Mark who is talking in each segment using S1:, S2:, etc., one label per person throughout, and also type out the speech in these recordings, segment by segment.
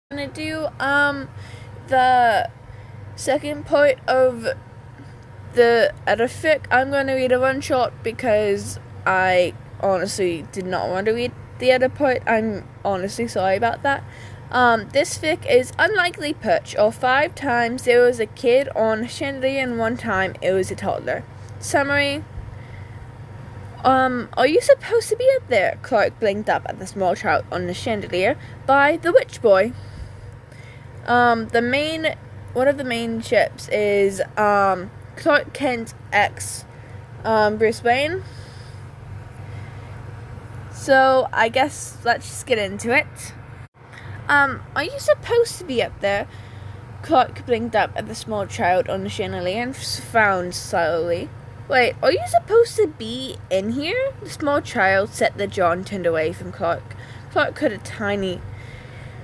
S1: I'm gonna do the second part of the other fic. I'm gonna read a one shot because I honestly did not want to read the other part. I'm honestly sorry about that. This fic is Unlikely Perch, or 5 times there was a kid on Chandelirmer and 1 time it was a toddler. Summary. Are you supposed to be up there? Clark blinked up at the small child on the chandelier by the witch boy. One of the main ships is Clark Kent x Bruce Wayne. So I guess let's just get into it. Are you supposed to be up there? Clark blinked up at the small child on the chandelier and frowned slowly. Wait, are you supposed to be in here? The small child set the jaw and turned away from Clark. Clark heard a tiny,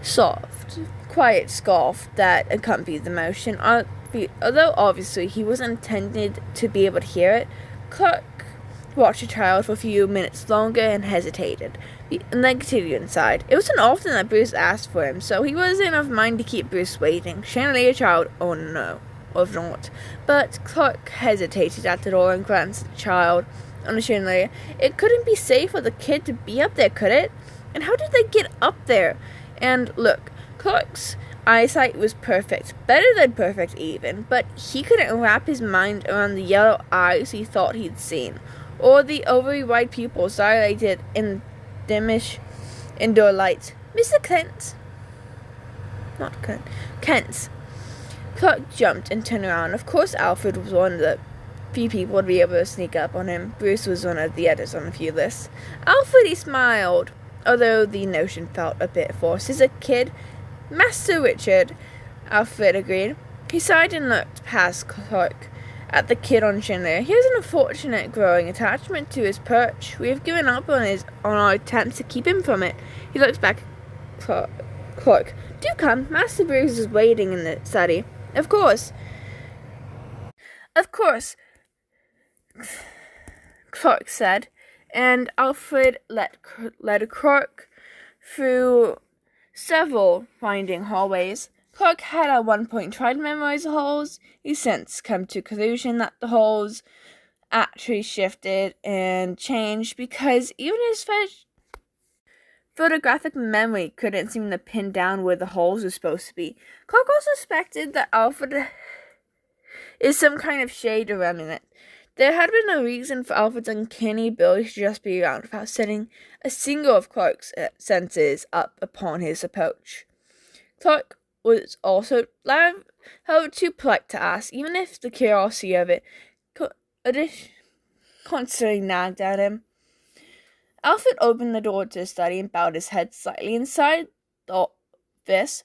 S1: soft, quiet scoff that accompanied the motion. Although obviously he wasn't intended to be able to hear it, Clark watched the child for a few minutes longer and hesitated. And then continued inside. It wasn't often that Bruce asked for him, so he wasn't of mind to keep Bruce waiting. Chandelier child, oh no, or not. But Clark hesitated at the door and glanced at the child on the chandelier. It couldn't be safe for the kid to be up there, could it? And how did they get up there? And look, Clark's eyesight was perfect, better than perfect even, but he couldn't wrap his mind around the yellow eyes he thought he'd seen, or the overly wide pupils dilated in dimmish indoor light. Mr. Kent. Not Kent. Kent. Clark jumped and turned around. Of course, Alfred was one of the few people to be able to sneak up on him. Bruce was one of the others on a few lists. Alfred, he smiled, although the notion felt a bit forced. As a kid, Master Richard, Alfred agreed. He sighed and looked past Clark at the kid on Chandler. He has an unfortunate growing attachment to his perch. We have given up on our attempts to keep him from it. He looked back at Clark. Do come. Master Bruce is waiting in the study. Of course. Of course, Clark said, and Alfred led Clark through several winding hallways. Clark had at one point tried to memorize the halls. He since come to the conclusion that the halls actually shifted and changed because even his photographic memory couldn't seem to pin down where the halls were supposed to be. Clark also suspected that Alfred is some kind of shade around in it. There had been no reason for Alfred's uncanny ability to just be around without setting a single of Clark's senses up upon his approach. Clark was also however too polite to ask, even if the curiosity of it constantly nagged at him. Alfred opened the door to the study and bowed his head slightly. Inside the office,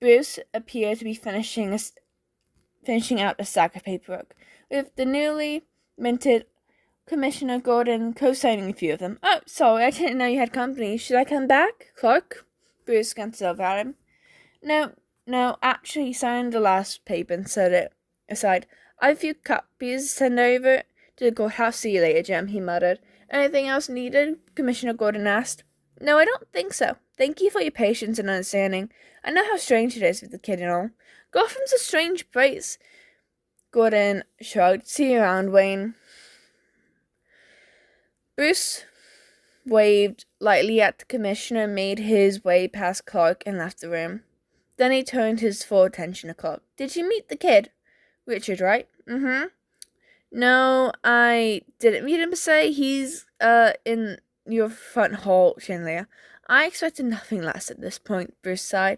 S1: Bruce appeared to be finishing out a stack of paperwork, with the newly minted Commissioner Gordon co-signing a few of them. Oh, sorry, I didn't know you had company. Should I come back, Clark? Bruce glanced over at him. No, actually, he signed the last paper and set it aside. I have a few copies to send over to the courthouse. See you later, Jim, he muttered. Anything else needed? Commissioner Gordon asked. No, I don't think so. Thank you for your patience and understanding. I know how strange it is with the kid and all. Gotham's a strange place. Gordon shrugged. See you around, Wayne. Bruce waved lightly at the commissioner, made his way past Clark, and left the room. Then he turned his full attention to Clark. Did you meet the kid? Richard, right? Mm-hmm. No, I didn't meet him per se. He's, in your front hall, Chandelier. I expected nothing less at this point, Bruce sighed,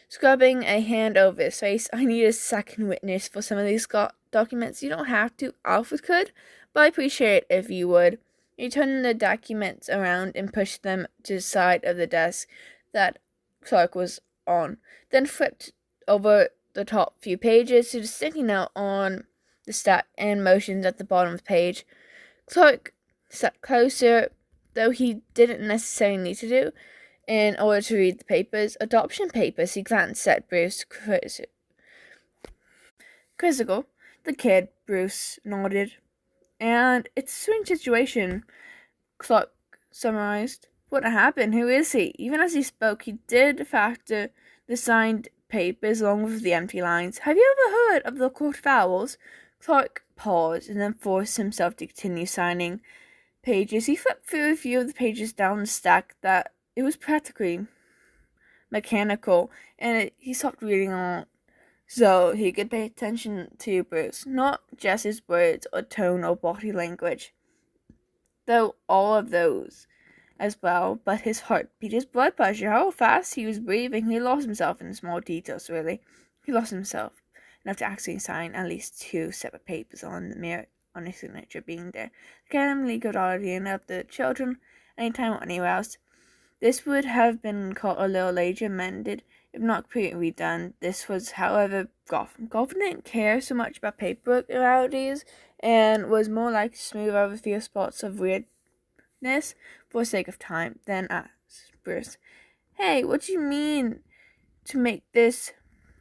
S1: scrubbing a hand over his face. I need a second witness for some of these documents. You don't have to. Alfred could, but I appreciate it if you would. He turned the documents around and pushed them to the side of the desk that Clark was on, then flipped over the top few pages to the sticky note on the stack and motions at the bottom of the page. Clark sat closer, though he didn't necessarily need to do, in order to read the papers. Adoption papers, he glanced at Bruce quizzical. The kid, Bruce nodded. And it's a strange situation, Clark summarized. What happened? Who is he? Even as he spoke, he did factor the signed papers along with the empty lines. Have you ever heard of the Court of Owls? Clark paused and then forced himself to continue signing pages. He flipped through a few of the pages down the stack that it was practically mechanical, and he stopped reading on so he could pay attention to Bruce, not just his words or tone or body language, though all of those as well, but his heartbeat, his blood pressure, how fast he was breathing. He lost himself in the small details, really. He lost himself enough to actually sign at least 2 separate papers on the mirror on his signature being there. The Academy legal guardian of the children, anytime or anywhere else. This would have been caught a little later amended, if not completely redone. This was, however, Gotham. Gotham didn't care so much about paperwork nowadays, and was more like to smooth over a few spots of weirdness for the sake of time. Then asked Bruce, Hey, what do you mean to make this...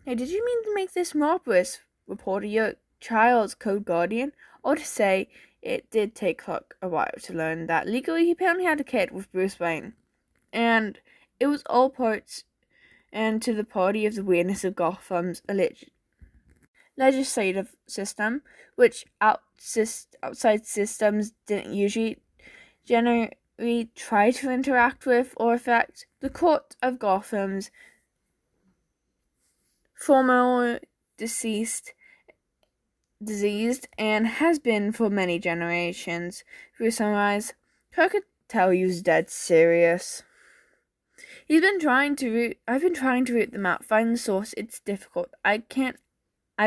S1: Hey, did you mean to make this more, Bruce? Reporter, your child's code guardian? Or to say, it did take Clark a while to learn that legally he apparently had a kid with Bruce Wayne. And it was all parts and to the party of the weirdness of Gotham's legislative system, which outside systems didn't usually generally try to interact with or affect. The court of Gotham's former diseased and has been for many generations. To summarize, I could tell he was dead serious. I've been trying to root them out, find the source. It's difficult. I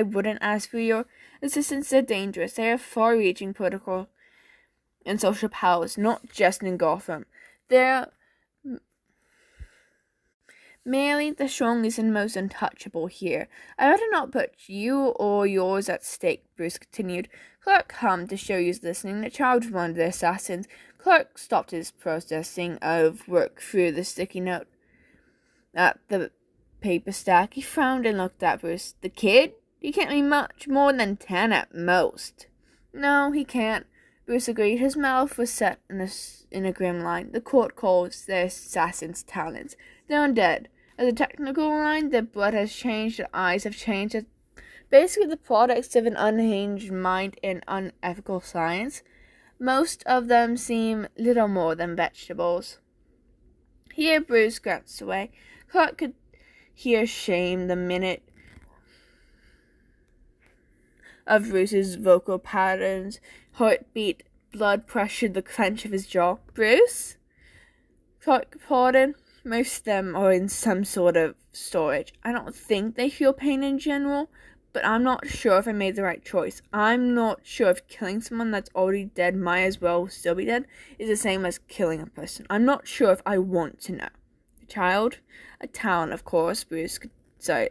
S1: wouldn't ask for your assistance. They're dangerous. They have far-reaching political and social powers, not just in Gotham. They're merely the strongest and most untouchable here. I'd rather not put you or yours at stake, Bruce continued. Clark hummed to show he was listening. The child was one of the assassins. Clark stopped his processing of work through the sticky note at the paper stack. He frowned and looked at Bruce. The kid? He can't be much more than 10 at most. No, he can't, Bruce agreed. His mouth was set in a grim line. The court calls their assassins talents. They're undead. As a technical line, their blood has changed, their eyes have changed. They're basically the products of an unhinged mind and unethical science. Most of them seem little more than vegetables. Here, Bruce glanced away. Clark could hear shame the minute of Bruce's vocal patterns, heartbeat, blood pressure, the clench of his jaw. Bruce? Clark pardon. Most of them are in some sort of storage. I don't think they feel pain in general, but I'm not sure if I made the right choice. I'm not sure if killing someone that's already dead might as well still be dead is the same as killing a person. I'm not sure if I want to know. A child? A town, of course, Bruce could say.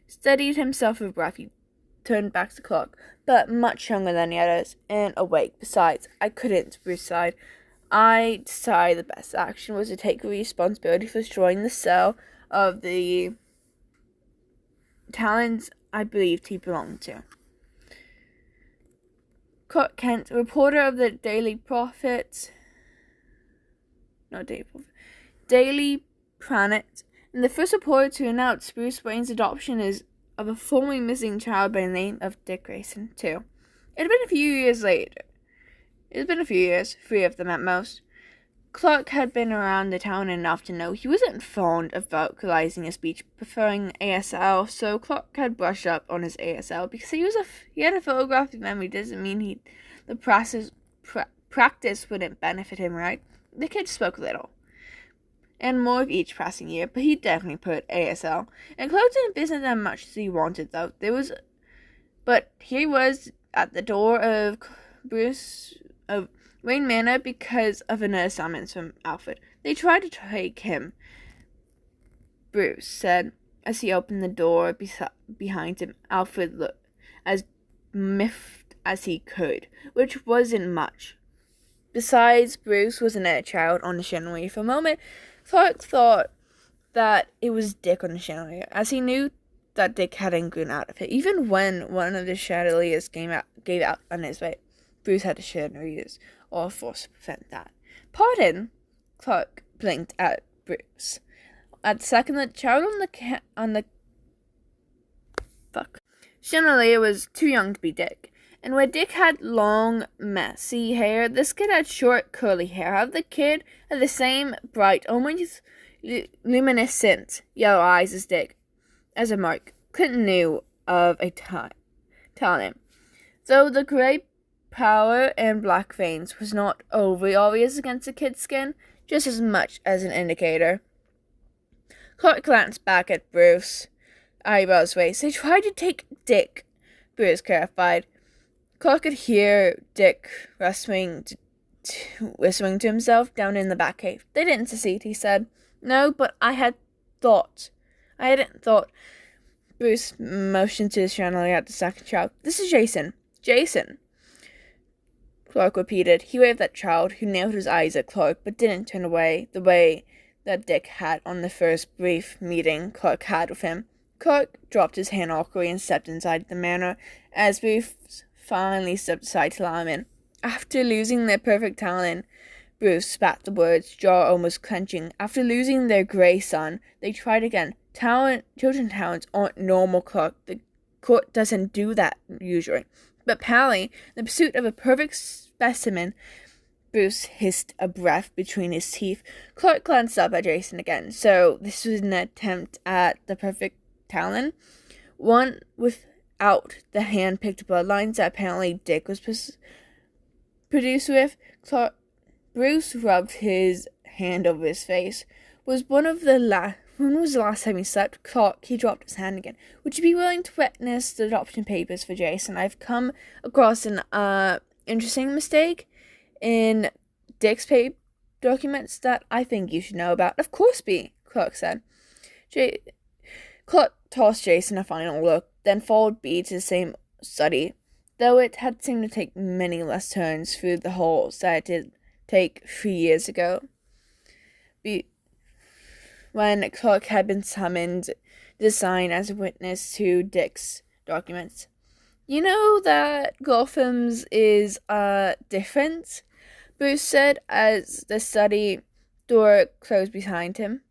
S1: Steadied himself with breath. He turned back to Clark, but much younger than the others, and awake. Besides, I couldn't, Bruce sighed. I decided the best action was to take responsibility for destroying the cell of the talents I believed he belonged to. Clark Kent, reporter of the Daily Planet, and the first reporter to announce Bruce Wayne's adoption of a formerly missing child by the name of Dick Grayson, too. It had been a few years later. 3 of them at most. Clark had been around the town enough to know he wasn't fond of vocalizing his speech, preferring ASL, so Clark had brushed up on his ASL. Because he had a photographic memory doesn't mean the practice wouldn't benefit him, right? The kid spoke little, and more of each passing year, but he definitely put ASL. And Clark didn't visit them much as he wanted, though. But here he was at the door of Wayne Manor because of another summons from Alfred. They tried to take him, Bruce said as he opened the door behind him. Alfred looked as miffed as he could, which wasn't much. Besides, Bruce was another child on the chandelier. For a moment, Clark thought that it was Dick on the chandelier, as he knew that Dick hadn't grown out of it. Even when one of the chandeliers gave out on his way, Bruce had to chandeliers all force to prevent that. Pardon? Clark blinked at Bruce. At the second, the child on the Chandelirmer was too young to be Dick. And where Dick had long, messy hair, this kid had short, curly hair. How the kid had the same bright, almost luminescent yellow eyes as Dick, as a Mark couldn't knew of a talent. Though the grey pallor and black veins was not overly obvious against the kid's skin, just as much as an indicator. Clark glanced back at Bruce, eyebrows raised. They tried to take Dick, Bruce clarified. Clark could hear Dick whispering to himself down in the back cave. They didn't succeed, he said. No, but I hadn't thought. Bruce motioned to the chandelier at the second child. This is Jason. Jason, Clark repeated. He waved at the child, who nailed his eyes at Clark, but didn't turn away the way that Dick had on the first brief meeting Clark had with him. Clark dropped his hand awkwardly and stepped inside the manor as Bruce finally stepped aside to allow him in. After losing their perfect talent, Bruce spat the words, jaw almost clenching. After losing their grey son, they tried again. Children's talents aren't normal, Clark. The court doesn't do that usually. But apparently, in the pursuit of a perfect specimen, Bruce hissed a breath between his teeth. Clark glanced up at Jason again. So this was an attempt at the perfect talent, one without the hand-picked bloodlines that apparently Dick was produced with. Bruce rubbed his hand over his face. When was the last time he slept? Clark, he dropped his hand again. Would you be willing to witness the adoption papers for Jason? I've come across an interesting mistake in Dick's documents that I think you should know about. Of course, Clark said. Clark tossed Jason a final look, then followed B to the same study, though it had seemed to take many less turns through the halls that it did take 3 years ago. When Clark had been summoned to sign as a witness to Dick's documents. You know that Gotham's is different, Bruce said as the study door closed behind him.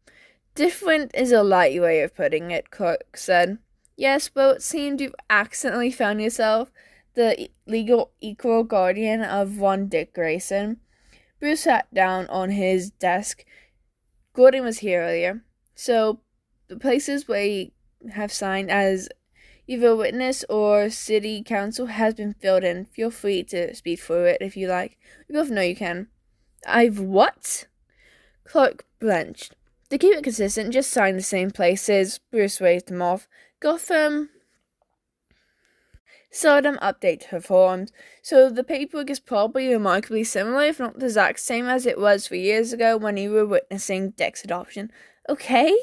S1: Different is a light way of putting it, Clark said. Yes, well, it seemed you've accidentally found yourself the legal equal guardian of one Dick Grayson. Bruce sat down on his desk. Gordon was here earlier, so the places where you have signed as either witness or city council has been filled in. Feel free to speed through it if you like. We both know you can. I've what? Clark blenched. To keep it consistent, just sign the same places. Bruce waved him off. Gotham seldom update her forms, so the paperwork is probably remarkably similar, if not the exact same as it was 3 years ago when you were witnessing Dick's adoption. Okay?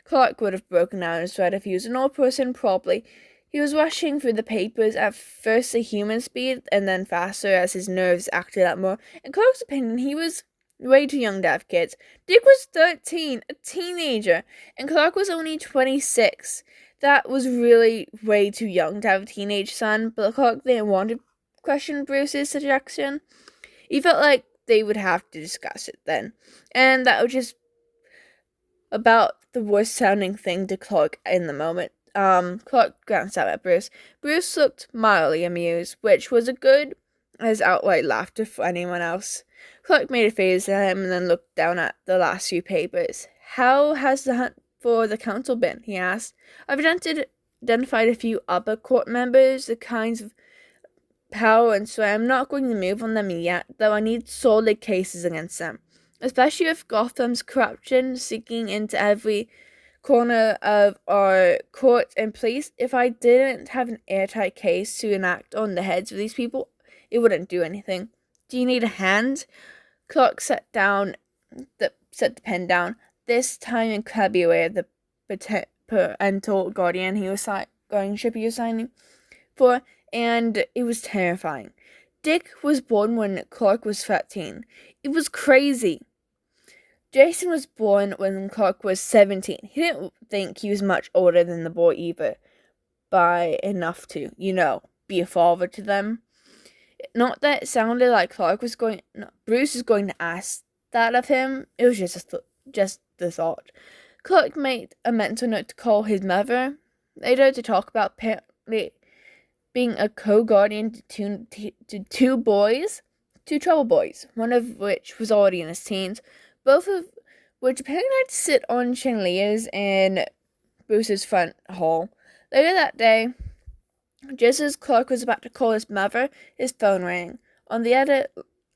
S1: Clark would have broken down in sweat if he was an old person, probably. He was rushing through the papers at first at human speed, and then faster as his nerves acted up more. In Clark's opinion, he was way too young to have kids. Dick was 13, a teenager, and Clark was only 26. That was really way too young to have a teenage son, but Clark didn't want to question Bruce's suggestion. He felt like they would have to discuss it then, and that was just about the worst sounding thing to Clark in the moment. Clark glanced up at Bruce. Bruce looked mildly amused, which was a good as outright laughter for anyone else. Clark made a face at him and then looked down at the last few papers. How has the hunt for the council been? He asked. I've identified a few other court members, the kinds of power and sway. I'm not going to move on them yet, though I need solid cases against them. Especially with Gotham's corruption seeking into every corner of our court and police. If I didn't have an airtight case to enact on the heads of these people, it wouldn't do anything. Do you need a hand? Clark set the pen down, this time incredibly aware of the parental guardian he was signing for, and it was terrifying. Dick was born when Clark was 13. It was crazy. Jason was born when Clark was 17. He didn't think he was much older than the boy either, by enough to, be a father to them. Not that it sounded like Bruce was going to ask that of him. It was just the thought. Clark made a mental note to call his mother later to talk about being a co-guardian to two trouble boys, one of which was already in his teens, both of which apparently had to sit on chandeliers in Bruce's front hall. Later that day, just as Clark was about to call his mother, his phone rang. On the other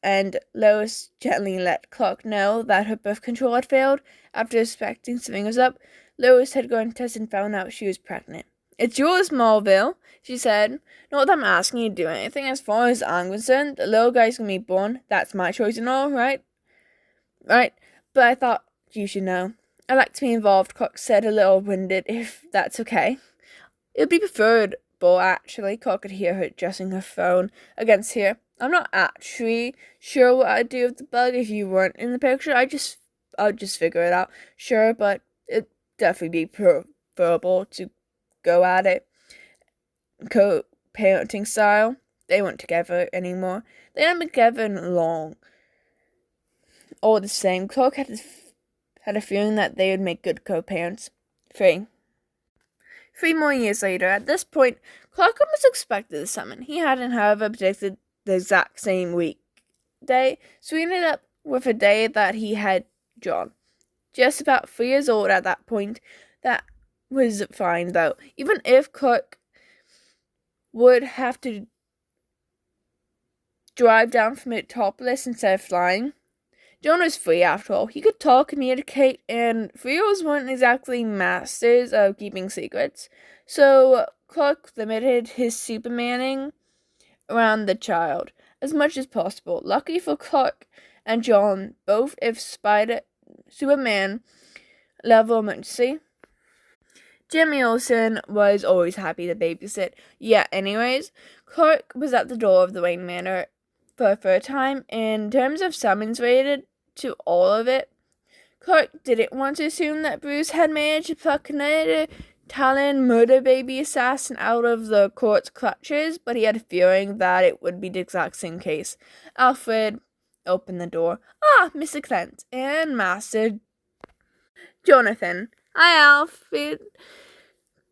S1: end, Lois gently let Clark know that her birth control had failed. After suspecting something was up, Lois had gone to test and found out she was pregnant. "It's yours, Marville," she said. "Not that I'm asking you to do anything. As far as I'm concerned, the little guy's gonna be born. That's my choice and all, right? Right? But I thought you should know. I'd like to be involved," Clark said, a little winded, "if that's okay." "It would be preferable, actually." Clark could hear her adjusting her phone against here. "I'm not actually sure what I'd do with the bug if you weren't in the picture. I'd just figure it out. Sure, but it'd definitely be preferable to go at it co-parenting style." They weren't together anymore. They hadn't been together long. All the same, Clark had a feeling that they would make good co-parents. 3 more years later. At this point, Clark almost expected the summon. He hadn't, however, predicted the exact same weekday, so he ended up with a day that he had John. Just about 3 years old at that point. That was fine, though. Even if Clark would have to drive down from Metropolis instead of flying, John was 3 after all. He could talk, communicate, and 3-year-olds weren't exactly masters of keeping secrets. So Clark limited his supermaning around the child as much as possible. Lucky for Clark and John, both if Superman level emergency. Jimmy Olsen was always happy to babysit. Yeah, anyways, Clark was at the door of the Wayne Manor for a third time. In terms of summons related to all of it, Clark didn't want to assume that Bruce had managed to pluck another Talon murder baby assassin out of the court's clutches, but he had a feeling that it would be the exact same case. Alfred opened the door. "Ah, Mr. Clint and Master Jonathan." "Hi, Alfred,"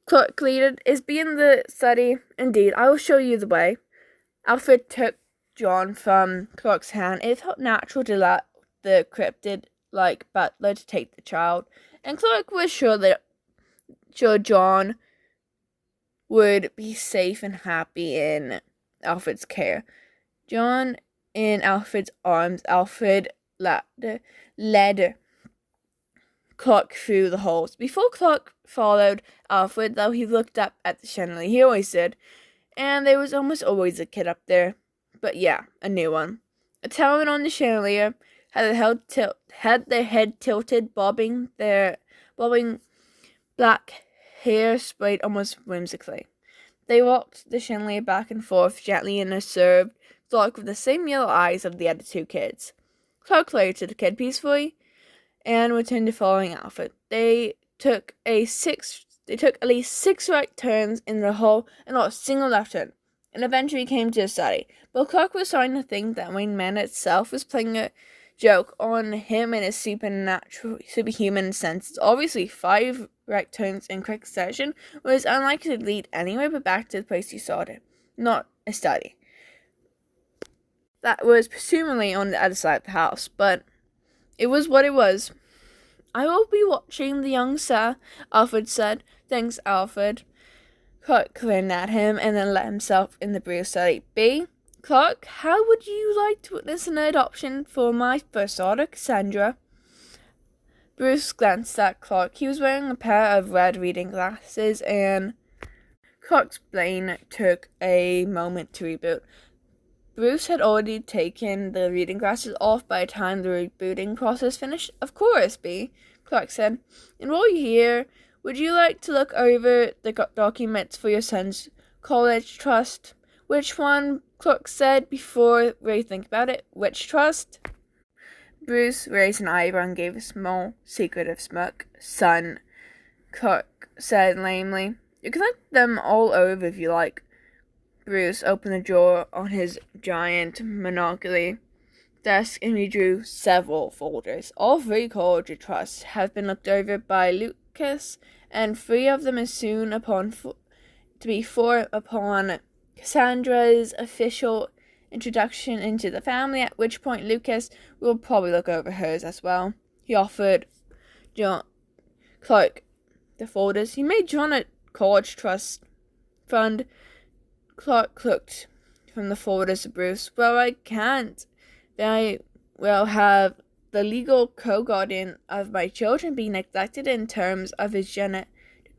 S1: Clark greeted. "Is B in the study?" "Indeed, I will show you the way." Alfred took John from Clark's hand. It felt natural to let the cryptid-like butler to take the child, and Clark was sure John would be safe and happy in Alfred's care. John in Alfred's arms, Alfred led Clark through the halls. Before Clark followed Alfred, though, he looked up at the chandelier. He always did. And there was almost always a kid up there. But yeah, a new one. A talon on the chandelier had their head tilted, bobbing black hair sprayed almost whimsically. They walked the chandelier back and forth gently and observed Clark with the same yellow eyes of the other two kids. Clark looked at the kid peacefully and returned to following Alfred. They took at least 6 right turns in the hall and not a single left turn, and eventually came to the study. But Clark was starting to think that Wayne Manor itself was playing a joke on him and his superhuman senses. Obviously, 5 right turns in quick succession was unlikely to lead anywhere but back to the place he started, not a study. That was presumably on the other side of the house, but it was what it was. "I will be watching the young sir," Alfred said. "Thanks, Alfred." Clark grinned at him and then let himself in the brief study. "B, Clark, how would you like to witness an adoption for my first daughter, Cassandra?" Bruce glanced at Clark. He was wearing a pair of red reading glasses, and Clark's brain took a moment to reboot. Bruce had already taken the reading glasses off by the time the rebooting process finished. "Of course, B," Clark said. "And while you're here, would you like to look over the documents for your son's college trust?" "Which one?" Clark said before really think about it. "Which trust?" Bruce raised an eyebrow and gave a small, secretive smirk. "Son," Clark said lamely. "You can look them all over if you like." Bruce opened the drawer on his giant monopoly desk and he drew several folders. All 3 college trusts have been looked over by Lucas, and 3 of them are soon to be 4 upon Cassandra's official introduction into the family, at which point Lucas will probably look over hers as well. He offered Clark the folders. He made John a college trust fund. Clark looked from the folders to Bruce. Well, I can't. I will have the legal co-guardian of my children be neglected in terms of his genetical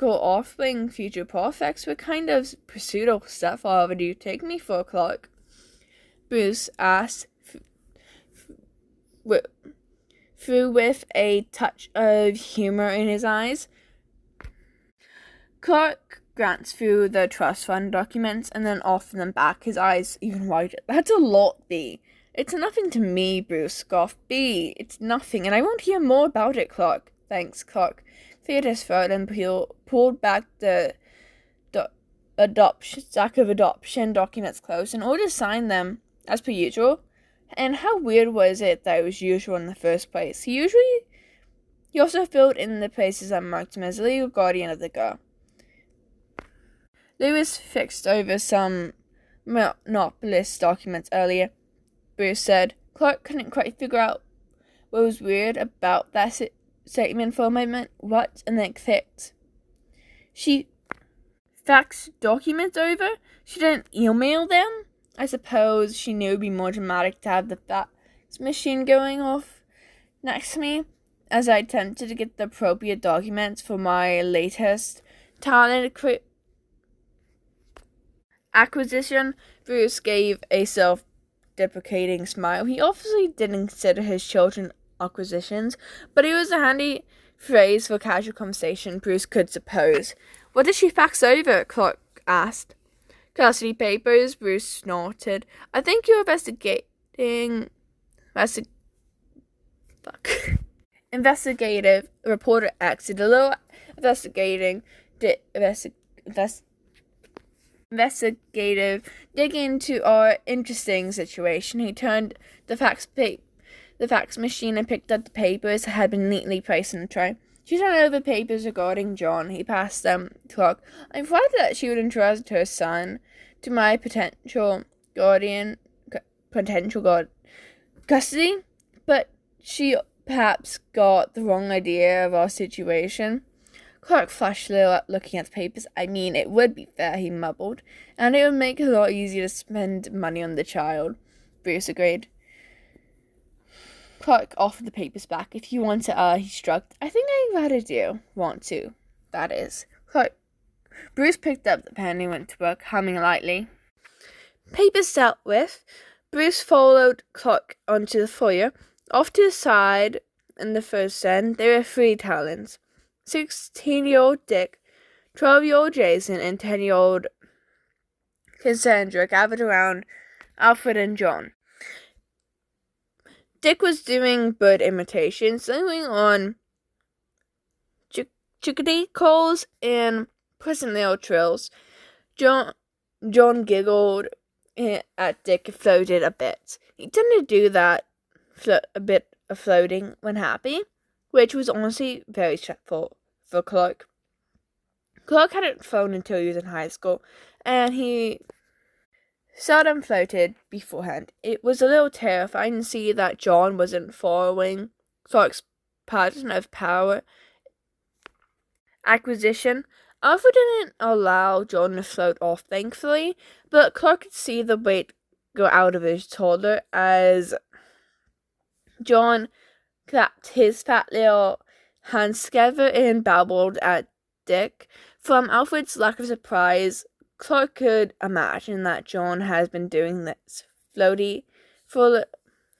S1: offspring future prospects. What kind of pseudo stepfather do you take me for, Clark? Bruce asked, through with a touch of humor in his eyes. Clark glanced through the trust fund documents and then offered them back, his eyes even wider. That's a lot, B. It's nothing to me, Bruce scoffed. B, it's nothing, and I won't hear more about it, Clark. Thanks, Clark cleared his throat and pulled back the stack of adoption documents close in order to sign them, as per usual. And how weird was it that it was usual in the first place? He also filled in the places that marked him as a legal guardian of the girl. Lewis fixed over some monopolist documents earlier. Bruce said. Clark couldn't quite figure out what was weird about that statement for a moment. What? And then clicked. She faxed documents over? She didn't email them? I suppose she knew it would be more dramatic to have the fax machine going off next to me as I attempted to get the appropriate documents for my latest talent acquisition. Bruce gave a self-deprecating smile. He obviously didn't consider his children acquisitions, but it was a handy phrase for casual conversation, Bruce could suppose. What did she fax over? Clark asked. Custody papers, Bruce snorted. I think you're investigative reporter exited a little investigative dig into our interesting situation. He turned the fax machine and picked up the papers that had been neatly placed in a tray. She turned over papers regarding John. He passed them to Clark. I'm flattered that she would entrust her son to my potential custody, but she perhaps got the wrong idea of our situation. Clark flushed a little at looking at the papers. I mean, it would be fair, he mumbled, and it would make it a lot easier to spend money on the child. Bruce agreed. Clark offered the papers back. If you want to, he shrugged. I think I'd rather want to, that is. Bruce picked up the pen and went to work, humming lightly. Papers dealt with. Bruce followed Clark onto the foyer. Off to the side, in the first end, there were 3 talents. 16-year-old Dick, 12-year-old Jason, and 10-year-old Cassandra gathered around Alfred and John. Dick was doing bird imitations, singing on chickadee calls and pleasant little trills. John giggled at Dick and floated a bit. He tended to do that, a bit of floating when happy, which was honestly very stressful for Clark. Clark hadn't flown until he was in high school, and he seldom floated beforehand. It was a little terrifying to see that John wasn't following Clark's pattern of power acquisition. Alfred didn't allow John to float off, thankfully, but Clark could see the weight go out of his shoulder as John clapped his fat little hands together and babbled at Dick. From Alfred's lack of surprise, Clark could imagine that John has been doing this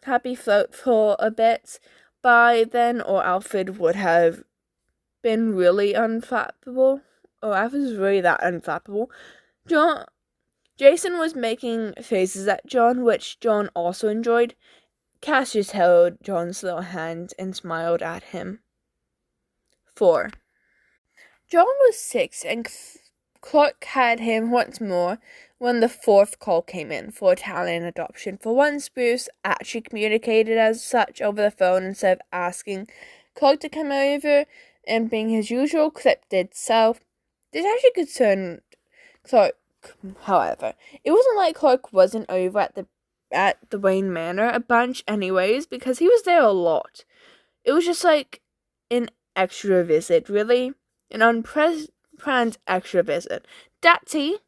S1: happy float for a bit by then, or Alfred would have been really unflappable. Or Alfred was really that unflappable. Jason was making faces at John, which John also enjoyed. Cassius held John's little hand and smiled at him. 4. John was 6 and Clark had him once more when the fourth call came in for Italian adoption. For once, Bruce actually communicated as such over the phone instead of asking Clark to come over and being his usual cryptid self. This actually concerned Clark, however. It wasn't like Clark wasn't over at the Wayne Manor a bunch anyways, because he was there a lot. It was just like an extra visit, really. An unplanned extra visit. Daddy!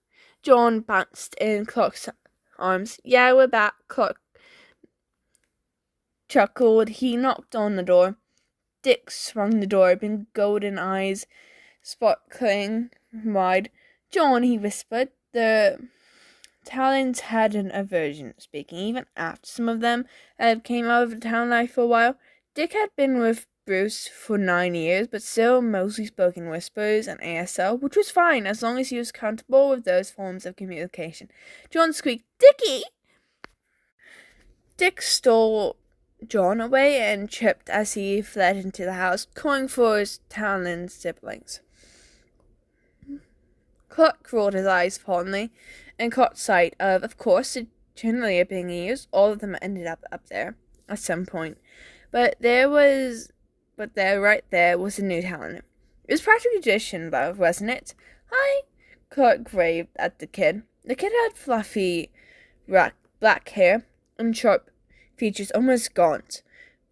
S1: John bounced in Clark's arms. Yeah, we're back, Clark chuckled. He knocked on the door. Dick swung the door open, golden eyes sparkling wide. John, he whispered. The Talons had an aversion to speaking, even after some of them had came out of town life for a while. Dick had been with Bruce for 9 years, but still mostly spoke in whispers and ASL, which was fine as long as he was comfortable with those forms of communication. John squeaked, "Dickie!" Dick stole John away and tripped as he fled into the house, calling for his Talon siblings. Clark rolled his eyes fondly and caught sight of course, the Chandelirmer being used. All of them ended up there at some point. But there, right there, was a new Talon. It was practically tradition, though, wasn't it? Hi, Clark waved at the kid. The kid had fluffy black hair and sharp features, almost gaunt.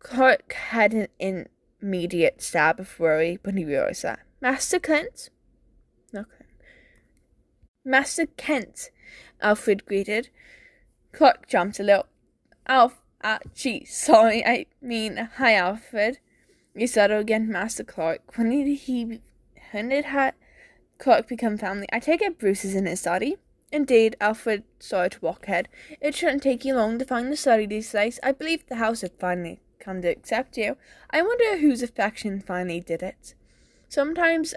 S1: Clark had an immediate stab of worry when he realized that. Master Clint? No, Clint. Master Kent, Alfred greeted. Clark jumped a little. Sorry, I mean, hi, Alfred. He settled again, Master Clark. When did Clark become family? I take it Bruce is in his study. Indeed, Alfred started to walk ahead. It shouldn't take you long to find the study these days. I believe the house had finally come to accept you. I wonder whose affection finally did it. Sometimes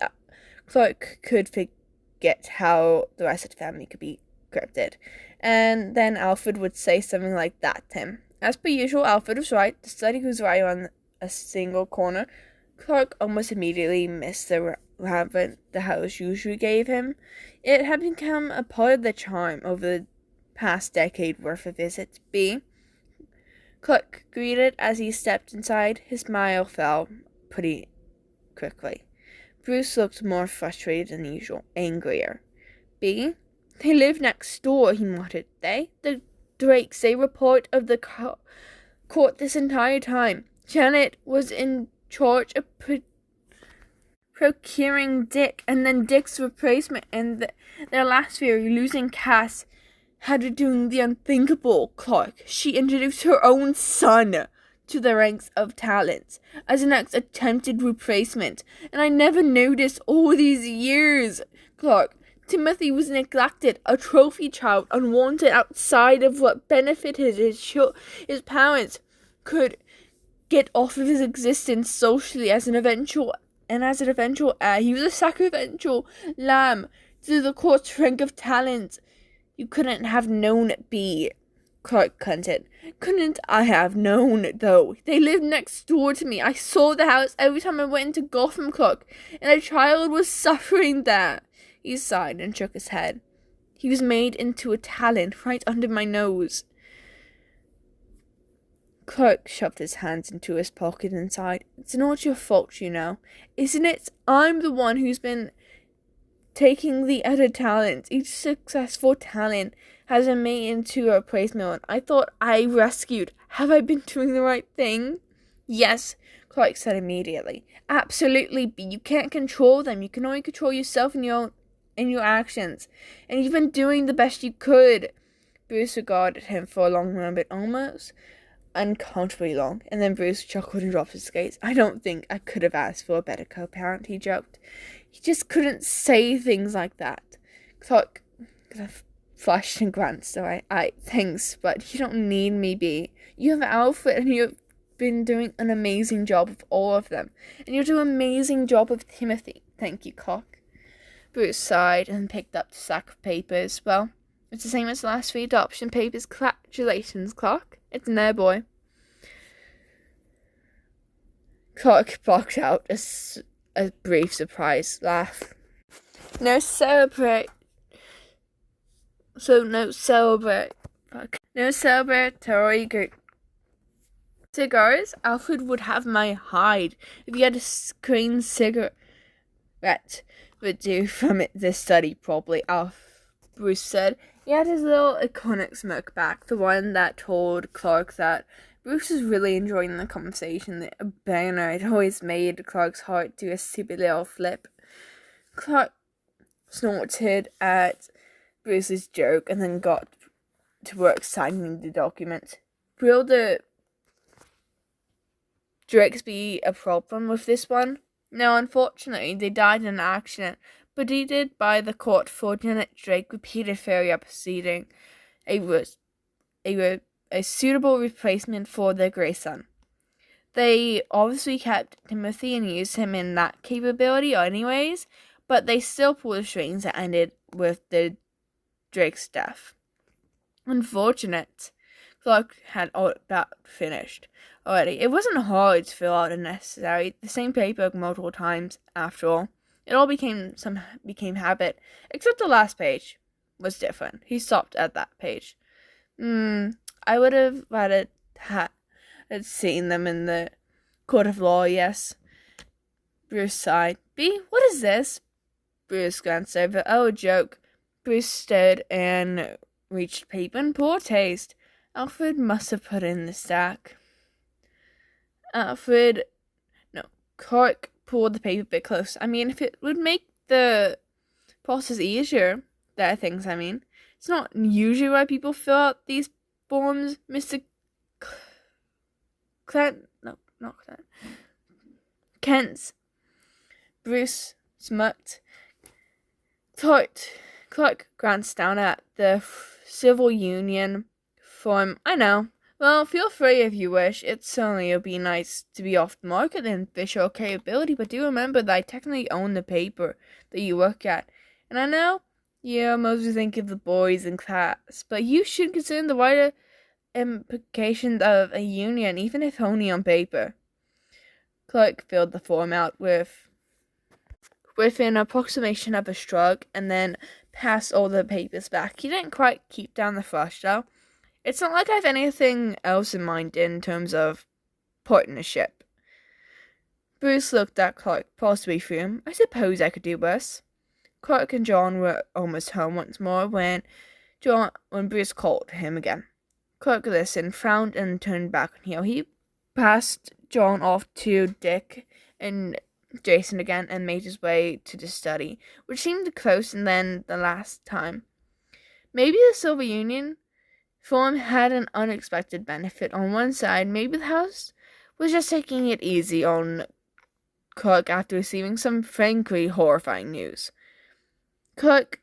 S1: Clark could forget how the rest of the family could be cryptid. And then Alfred would say something like that to him. As per usual, Alfred was right. The study was right on a single corner. Clark almost immediately missed the rabbit the house usually gave him. It had become a part of the charm over the past decade worth of visits. Clark greeted as he stepped inside. His smile fell pretty quickly. Bruce looked more frustrated than usual, angrier. They live next door, he muttered. The Drakes, they report of the court this entire time. Janet was in charge of procuring Dick, and then Dick's replacement, and their last fear, losing Cass, had her doing the unthinkable, Clark. She introduced her own son to the ranks of Talons as an attempted replacement, and I never noticed all these years, Clark. Timothy was neglected, a trophy child, unwanted outside of what benefited his parents, could get off of his existence socially as an eventual heir. He was a sacrificial lamb to the court's rank of Talons. You couldn't have known B. Clark grunted. Couldn't I have known, though? They lived next door to me. I saw the house every time I went into Gotham, Clark, and a child was suffering there. He sighed and shook his head. He was made into a Talon right under my nose. Clark shoved his hands into his pocket and sighed. It's not your fault, you know. Isn't it? I'm the one who's been taking the other Talons. Each successful Talon has been made into a replacement. I thought I rescued. Have I been doing the right thing? Yes, Clark said immediately. Absolutely, but you can't control them. You can only control yourself and your actions. And you've been doing the best you could. Bruce regarded him for a long moment, almost uncomfortably long, and then Bruce chuckled and dropped his skates. I don't think I could have asked for a better co-parent, he joked. He just couldn't say things like that. Clark flushed and glanced away. Thanks, but you don't need me, B. You have Alfred, and you've been doing an amazing job with all of them. And you'll do an amazing job with Timothy. Thank you, Clark. Bruce sighed and picked up the sack of papers. Well, it's the same as the last 3 adoption papers. Congratulations, Clark. It's in there, boy. Clark barked out a brief surprised laugh. No celebrate. So no celebrate. No celebratory group. Cigars, Alfred would have my hide if he had a green cigarette would do from it this study probably, Bruce said. He had his little iconic smirk back, the one that told Clark that Bruce was really enjoying the conversation. The banner had always made Clark's heart do a stupid little flip. Clark snorted at Bruce's joke and then got to work signing the document. Will the Drakes be a problem with this one? No, unfortunately, they died in an accident, but did by the court for Janet Drake repeated failure proceeding a suitable replacement for their grayson. They obviously kept Timothy and used him in that capability anyways, but they still pulled the strings that ended with the Drake's death. Unfortunate. Clark had all about finished already. It wasn't hard to fill out the same paper multiple times after all. It all became habit, except the last page was different. He stopped at that page. I would have rather had seen them in the court of law, yes. Bruce sighed. B, what is this? Bruce glanced over. Oh, a joke. Bruce stared and reached paper in poor taste. Alfred must have put in the stack. Clark pulled the paper a bit close. I mean, if it would make the process easier, there are things, I mean. It's not usually why people fill out these forms, Mr. Kent. Bruce smirked. Clark glanced down at the civil union form. I know. Well, feel free if you wish. It certainly would be nice to be off the market in official capability, but do remember that I technically own the paper that you work at. And I know you mostly think of the boys in class, but you should consider the wider implications of a union, even if only on paper. Clark filled the form out with an approximation of a shrug, and then passed all the papers back. He didn't quite keep down the flush, though. It's not like I have anything else in mind in terms of partnership. Bruce looked at Clark, possibly through him. I suppose I could do worse. Clark and John were almost home once more when Bruce called him again. Clark listened, frowned, and turned back on heel. He passed John off to Dick and Jason again and made his way to the study, which seemed closer than the last time. Maybe the Silver Union form had an unexpected benefit. On one side, maybe the house was just taking it easy on Clark after receiving some frankly horrifying news. Clark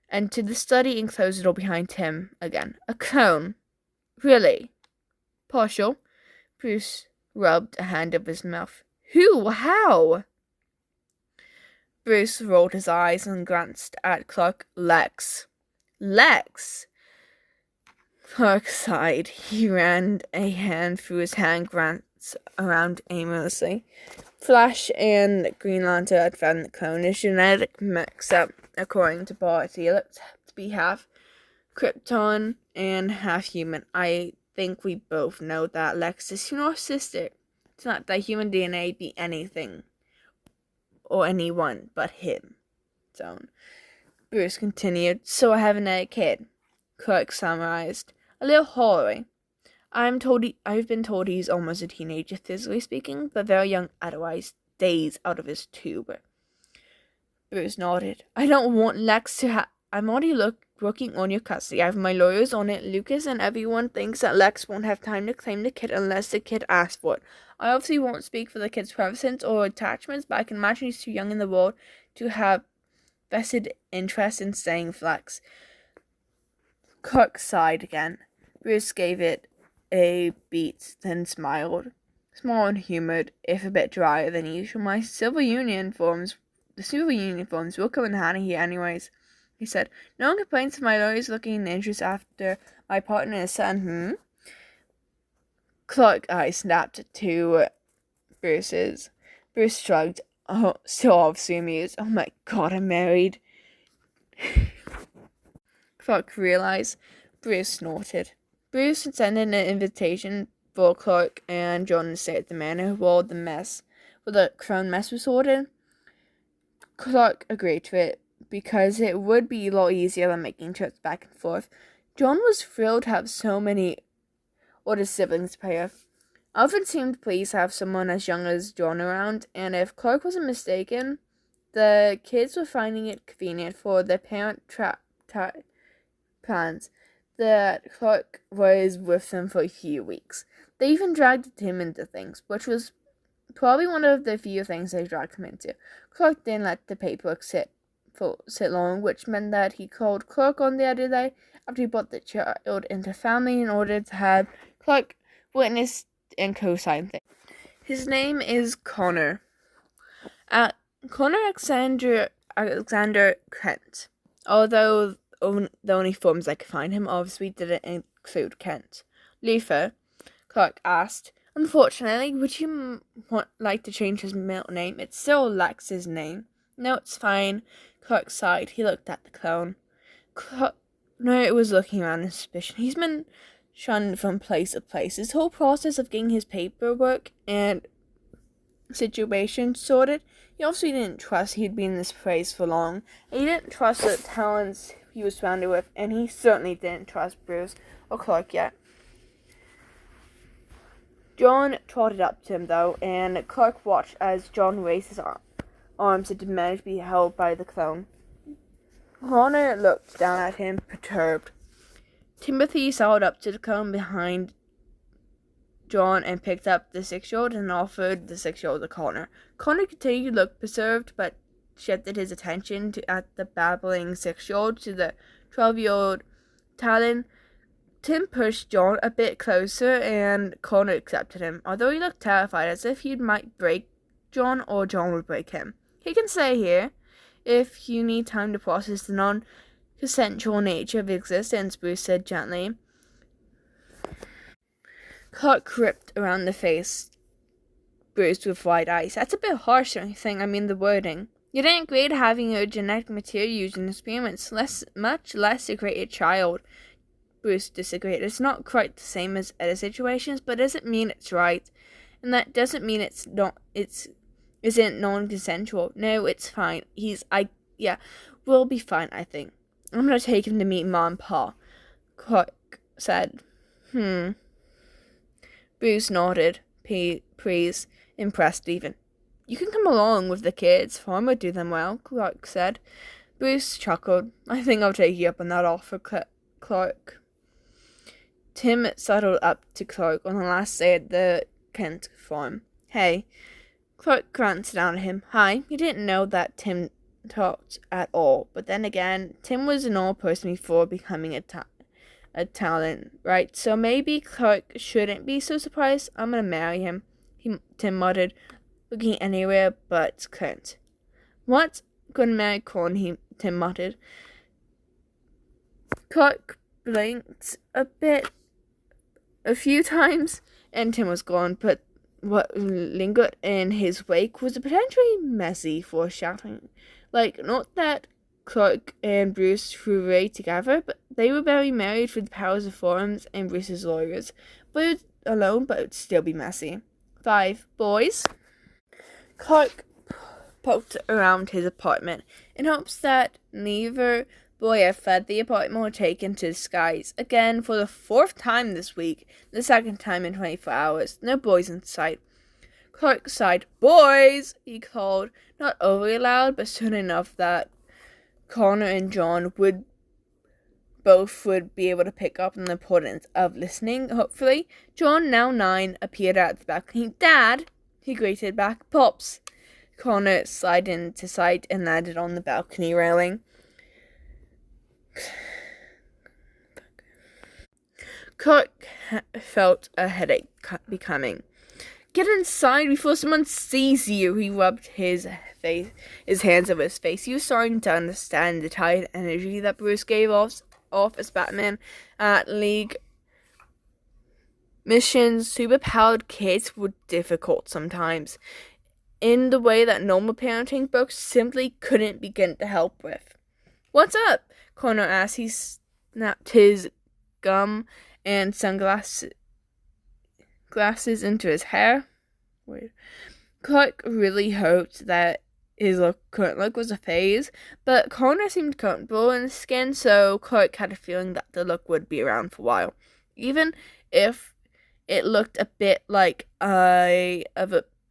S1: entered the study and closed the door behind him again. A clone? Really? Partial? Bruce rubbed a hand over his mouth. Who? How? Bruce rolled his eyes and glanced at Clark. Lex. Clark sighed. He ran a hand through his hand, glanced around aimlessly. Flash and Green Lantern had found the clone. His genetic mix-up, according to Bart, he looked to be half Krypton and half human. I think we both know that Lex is narcissistic. It's not that human DNA be anything or anyone but him. Bruce continued. So I have another kid. Clark summarized. A little hoary. I've been told he's almost a teenager, physically speaking, but very young otherwise, days out of his tube. Bruce nodded. I don't want Lex to have... I'm already working on your custody. I have my lawyers on it. Lucas and everyone thinks that Lex won't have time to claim the kid unless the kid asks for it. I obviously won't speak for the kid's preferences or attachments, but I can imagine he's too young in the world to have vested interest in staying with Lex. Clark sighed again. Bruce gave it a beat, then smiled. Small and humoured, if a bit drier than usual. The Silver Union forms will come in handy here anyways, he said. No one complains of my lawyers looking in interest after my partner and his son, Clark's eyes snapped to Bruce's. Bruce shrugged, still obviously amused. Oh my god, I'm married. Clark realized. Bruce snorted. Bruce had sent in an invitation for Clark and John to stay at the manor while the crown mess was sorted. Clark agreed to it because it would be a lot easier than making trips back and forth. John was thrilled to have so many older siblings to play with. Alfred seemed pleased to have someone as young as John around, and if Clark wasn't mistaken, the kids were finding it convenient for their parent plans that Clark was with them for a few weeks. They even dragged him into things, which was probably one of the few things they dragged him into. Clark didn't let the paperwork sit long, which meant that he called Clark on the other day after he brought the child into family in order to have Clark witness and co-sign things. His name is Connor. Connor Alexander Kent. Although the only forms I could find him obviously didn't include Kent. Luther, Clark asked. Unfortunately, would you like to change his middle name? It still lacks his name. No, it's fine. Clark sighed. He looked at the clone. Connor was looking around in suspicion. He's been shunned from place to place. His whole process of getting his paperwork and situation sorted, he obviously didn't trust he'd been in this place for long. He didn't trust the talents he was surrounded with, and he certainly didn't trust Bruce or Clark yet. John trotted up to him, though, and Clark watched as John raised his arms to demand to be held by the clone. Connor looked down at him, perturbed. Timothy sidled up to the clone behind John and picked up the 6-year-old and offered the 6-year-old to Connor. Connor continued to look perturbed, but shifted his attention at the babbling 6-year-old to the 12-year-old Talon. Tim pushed John a bit closer, and Connor accepted him, although he looked terrified, as if he might break John or John would break him. He can stay here if you need time to process the non-consensual nature of existence, Bruce said gently. Clark gripped around the face, Bruce with wide eyes. That's a bit harsh, don't you think? I mean, the wording. You didn't agree to having your genetic material used in experiments, much less to create a child. Bruce disagreed. It's not quite the same as other situations, but doesn't mean it's right. And that doesn't mean isn't non-consensual. No, it's fine. We'll be fine, I think. I'm gonna take him to meet Mom and Pa, Clark said. Bruce nodded, pleased, impressed even. You can come along with the kids. Farm would do them well, Clark said. Bruce chuckled. I think I'll take you up on that offer, Clark. Tim sidled up to Clark on the last day at the Kent farm. Hey. Clark glanced down at him. Hi. He didn't know that Tim talked at all, but then again, Tim was an old person before becoming a talent, right? So maybe Clark shouldn't be so surprised. I'm gonna marry him, Tim muttered, looking anywhere but Clint. What? Gonna marry Corn, Tim muttered. Clark blinked a few times, and Tim was gone, but what lingered in his wake was a potentially messy foreshadowing. Not that Clark and Bruce were really together, but they were very married through the powers of forums and Bruce's lawyers. But it would still be messy. 5 boys. Clark poked around his apartment in hopes that neither boy had fled the apartment or taken to the skies. Again, for the 4th time this week, the 2nd time in 24 hours. No boys in sight. Clark sighed. Boys! He called, not overly loud, but soon enough that Connor and John would be able to pick up on the importance of listening, hopefully. John, now 9, appeared at the balcony. Dad! He greeted back. Pops! Connor slid into sight and landed on the balcony railing. Clark felt a headache becoming. Get inside before someone sees you, he rubbed his hands over his face. He was starting to understand the tired energy that Bruce gave off as Batman at League missions. Superpowered kids were difficult sometimes, in the way that normal parenting books simply couldn't begin to help with. "What's up?" Connor asked. He snapped his gum and sunglasses into his hair. Wait. Clark really hoped that his current look was a phase, but Connor seemed comfortable in his skin, so Clark had a feeling that the look would be around for a while. Even if it looked a bit like a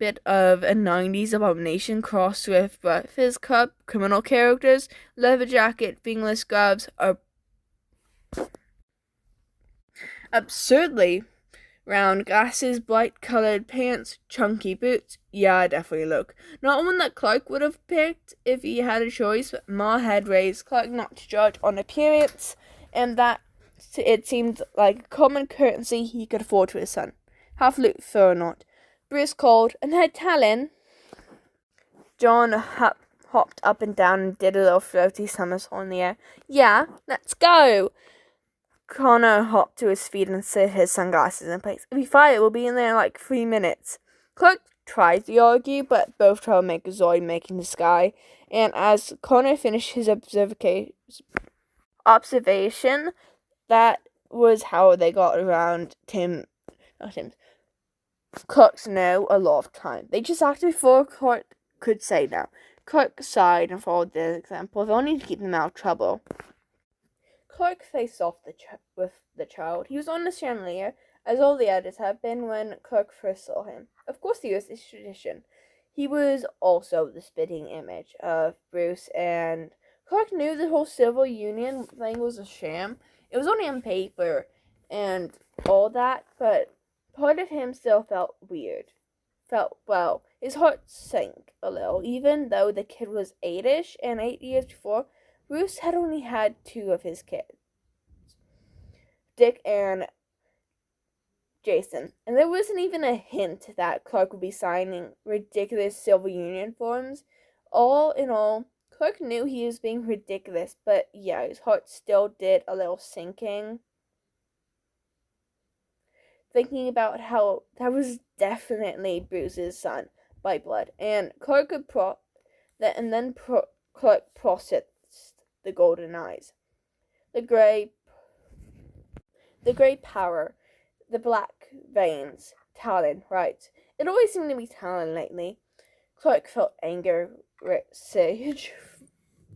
S1: 90s abomination crossed with Breakfast Club criminal characters, leather jacket, fingerless gloves, or absurdly round glasses, bright-colored pants, chunky boots. Yeah, definitely look. Not one that Clark would have picked if he had a choice, but Ma had raised Clark not to judge on appearance, and that it seemed like a common courtesy he could afford to his son. Half Luther or not. Bruce called, and had Talon. John hopped up and down and did a little floaty somersault in the air. Yeah, let's go! Connor hopped to his feet and set his sunglasses in place. If we fight, we'll be in there in like 3 minutes. Clark tried to argue, but both troublemakers Zoid making the sky. And as Connor finished his observation, that was how they got around Clark's no a lot of time. They just acted before Clark could say no. Clark sighed and followed their example, if only to keep them out of trouble. Clark faced off with the child. He was on the chandelier, as all the others had been when Clark first saw him. Of course he was his tradition. He was also the spitting image of Bruce, and Clark knew the whole civil union thing was a sham. It was only on paper and all that, but part of him still felt weird. His heart sank a little, even though the kid was 8-ish, and 8 years before, Bruce had only had 2 of his kids, Dick and Jason, and there wasn't even a hint that Clark would be signing ridiculous civil union forms. All in all, Clark knew he was being ridiculous, but yeah, his heart still did a little sinking, thinking about how that was definitely Bruce's son by blood, and Clark could Clark processed the golden eyes, the gray power, the black veins. Talon, right. It always seemed to be Talon lately. Clark felt anger surge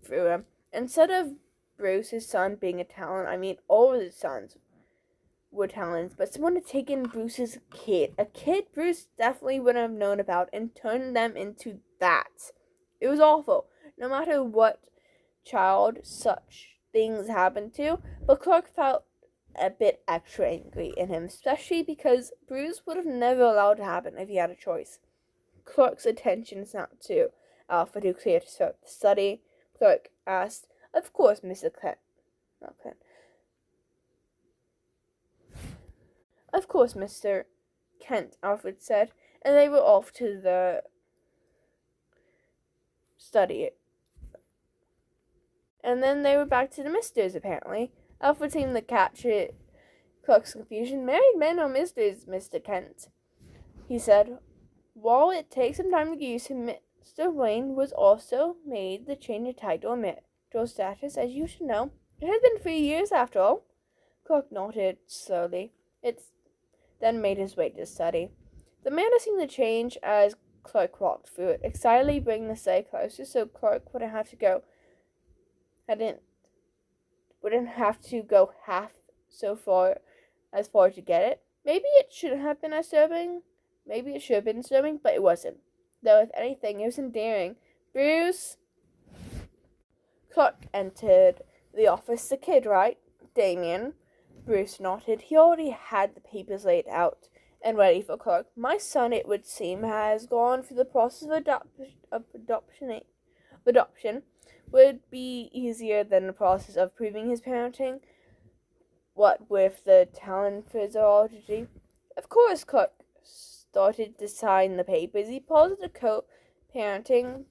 S1: through him. Instead of Bruce's son being a Talon, I mean all of his sons were Talons, but someone had taken Bruce's kid. A kid Bruce definitely wouldn't have known about and turned them into that. It was awful. No matter what child such things happened to, but Clark felt a bit extra angry in him, especially because Bruce would have never allowed to happen if he had a choice. Clark's attention snapped to Alfred, who cleared his throat. The study, Clark asked, "Of course, Mr. Kent." Not Kent. "Of course, Mr. Kent," Alfred said, and they were off to the study. And then they were back to the misters, apparently. Alfred seemed to catch it. Clark's confusion. "Married men are misters, Mr. Kent," he said. "While it takes some time to get used to Mr. Wayne was also made the change of title and marital status, as you should know. It has been 3 years, after all." Clark nodded slowly. Then made his way to the study. The manner seemed to change as Clark walked through it, excitedly bringing the study closer so Clark wouldn't have to go half so far to get it. Maybe it shouldn't have been disturbing. Maybe it should have been disturbing, but it wasn't. Though, if anything, it was endearing. "Bruce?" Clark entered the office. "The kid, right?" "Damien." Bruce nodded. He already had the papers laid out and ready for Clark. "My son, it would seem, has gone through the process of adoption. Would be easier than the process of proving his parenting. What with the Talon physiology." "Of course." Clark started to sign the papers. He paused at the co-parenting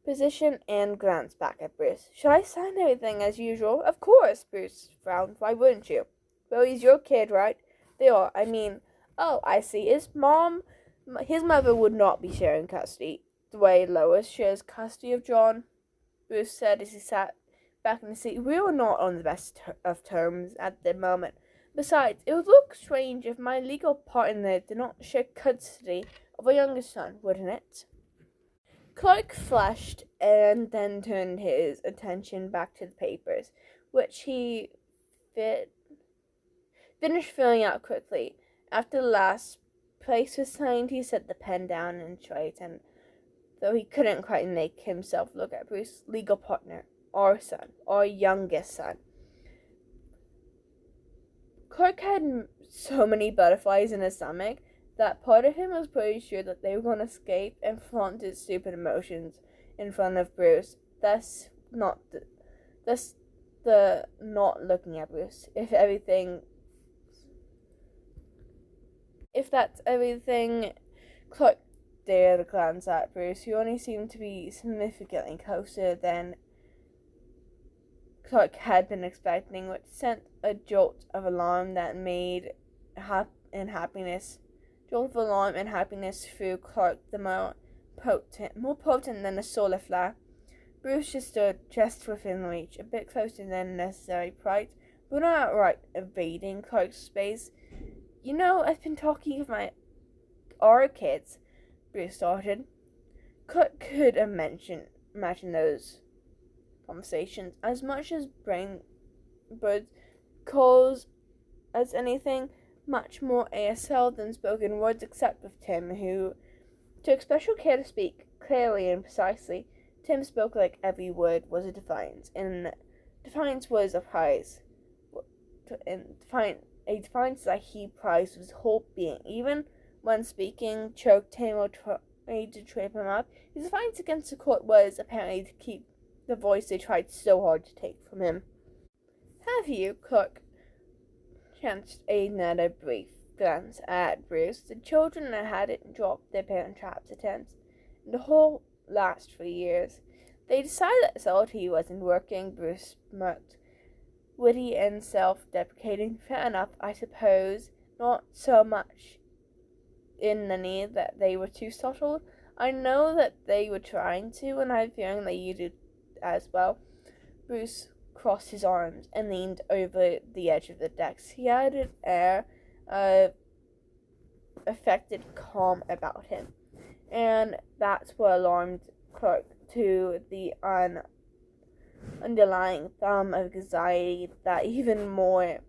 S1: position and glanced back at Bruce. "Should I sign everything as usual?" "Of course." Bruce frowned. "Why wouldn't you?" "Well, he's your kid, right?" "They are. I mean, oh, I see. His mother would not be sharing custody the way Lois shares custody of John," Bruce said as he sat back in the city, we were not on the best of terms at the moment. Besides, it would look strange if my legal partner did not share custody of our youngest son, wouldn't it? Clark flushed and then turned his attention back to the papers, which he fit, finished filling out quickly. After the last place was signed, he set the pen down and straightened, though he couldn't quite make himself look at Bruce's legal partner, our son, our youngest son. Clark had so many butterflies in his stomach that part of him was pretty sure that they were going to escape and flaunt his stupid emotions in front of Bruce, thus the not looking at Bruce. If that's everything, Clark dared glance at Bruce, who only seemed to be significantly closer than Clark had been expecting, which sent a jolt of alarm that made happiness through Clark the more potent than a solar flare. Bruce just stood just within reach, a bit closer than necessary, pride, but not outright evading Clark's space. You know, I've been talking with our kids, Bruce started. Clark could imagine those conversations as much as bird calls as anything, much more ASL than spoken words, except with Tim, who took special care to speak clearly and precisely. Tim spoke like every word was a defiance, and defiance was a prize. A defiance that he prized his whole being. Even when speaking, choked him or tried to trip him up, his defiance against the court was apparently to keep the voice they tried so hard to take from him. Have you, Clark chanced another brief glance at Bruce. The children hadn't dropped their parent traps attempts in the whole last 3 years. They decided that subtlety wasn't working. Bruce smirked, witty and self-deprecating. Fair enough, I suppose. Not so much in the need that they were too subtle. I know that they were trying to, and I have a feeling that you did as well. Bruce crossed his arms and leaned over the edge of the decks. He had an air of affected calm about him, and that's what alarmed Clark to the underlying thumb of anxiety that even more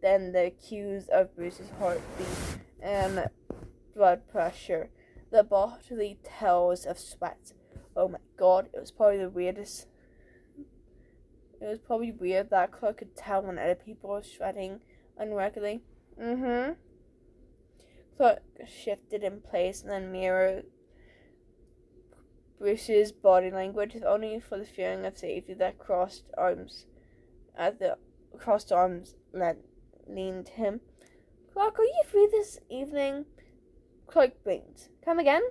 S1: than the cues of Bruce's heartbeat and blood pressure, the bodily tells of sweat. Oh my god, it was probably weird that Clark could tell when other people were sweating unregularly. Clark shifted in place and then mirrored Bruce's body language, if only for the feeling of safety that crossed arms leaned him. Clark, are you free this evening? Clark blinked. Come again?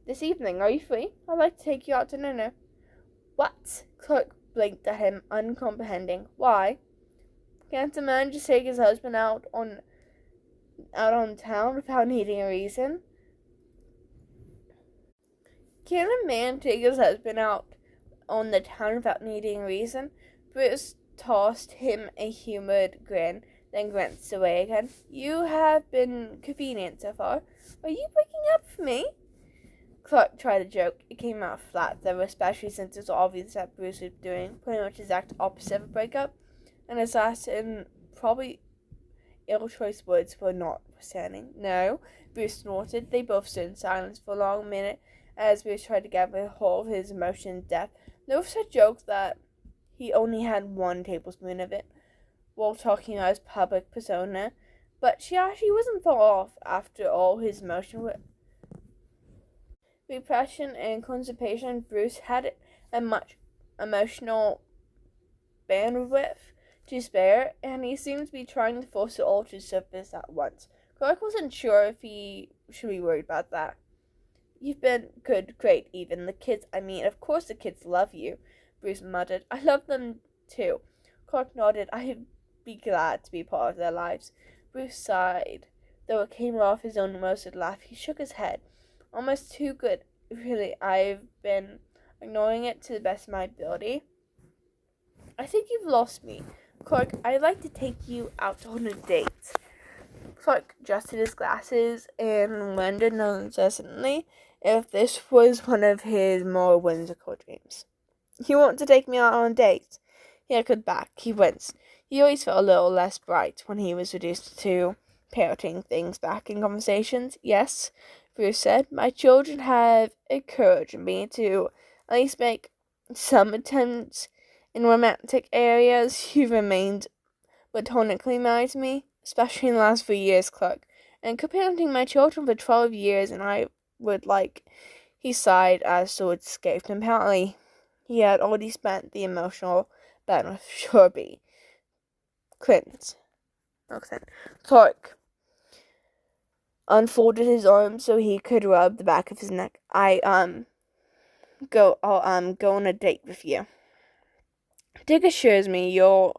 S1: This evening, are you free? I'd like to take you out to dinner. What? Clark blinked at him, uncomprehending. Why? Can't a man just take his husband out on town without needing a reason? Can a man take his husband out on the town without needing a reason? Bruce tossed him a humoured grin, then glanced away again. You have been convenient so far. Are you breaking up for me? Clark tried a joke. It came out flat, though, especially since it was obvious that Bruce was doing pretty much the exact opposite of a breakup, and his last and probably ill-choice words were notwithstanding. No, Bruce snorted. They both stood in silence for a long minute as Bruce tried to gather hold of his emotion in depth. Lewis had joked that he only had 1 tablespoon of it while talking about his public persona, but she actually wasn't far off after all his emotion. Repression and constipation, Bruce had a much emotional bandwidth to spare, and he seemed to be trying to force it all to surface at once. Clark wasn't sure if he should be worried about that. You've been good, great, even. The kids, of course the kids love you, Bruce muttered. I love them too. Clark nodded. I'd be glad to be part of their lives. Bruce sighed, though it came off his own emotive laugh. He shook his head. Almost too good. Really, I've been ignoring it to the best of my ability. I think you've lost me. Clark, I'd like to take you out on a date. Clark adjusted his glasses and wondered incessantly if this was one of his more whimsical dreams. You want to take me out on a date? He echoed back. He winced. He always felt a little less bright when he was reduced to parroting things back in conversations. Yes, Bruce said, my children have encouraged me to at least make some attempts in romantic areas. You remained platonically married to me, especially in the last 3 years, Clark, and co-parenting my children for 12 years, and I would like... He sighed as the words escaped him. Apparently, he had already spent the emotional battle with Shorby. Clark unfolded his arms so he could rub the back of his neck. I'll go on a date with you. Dick assures me that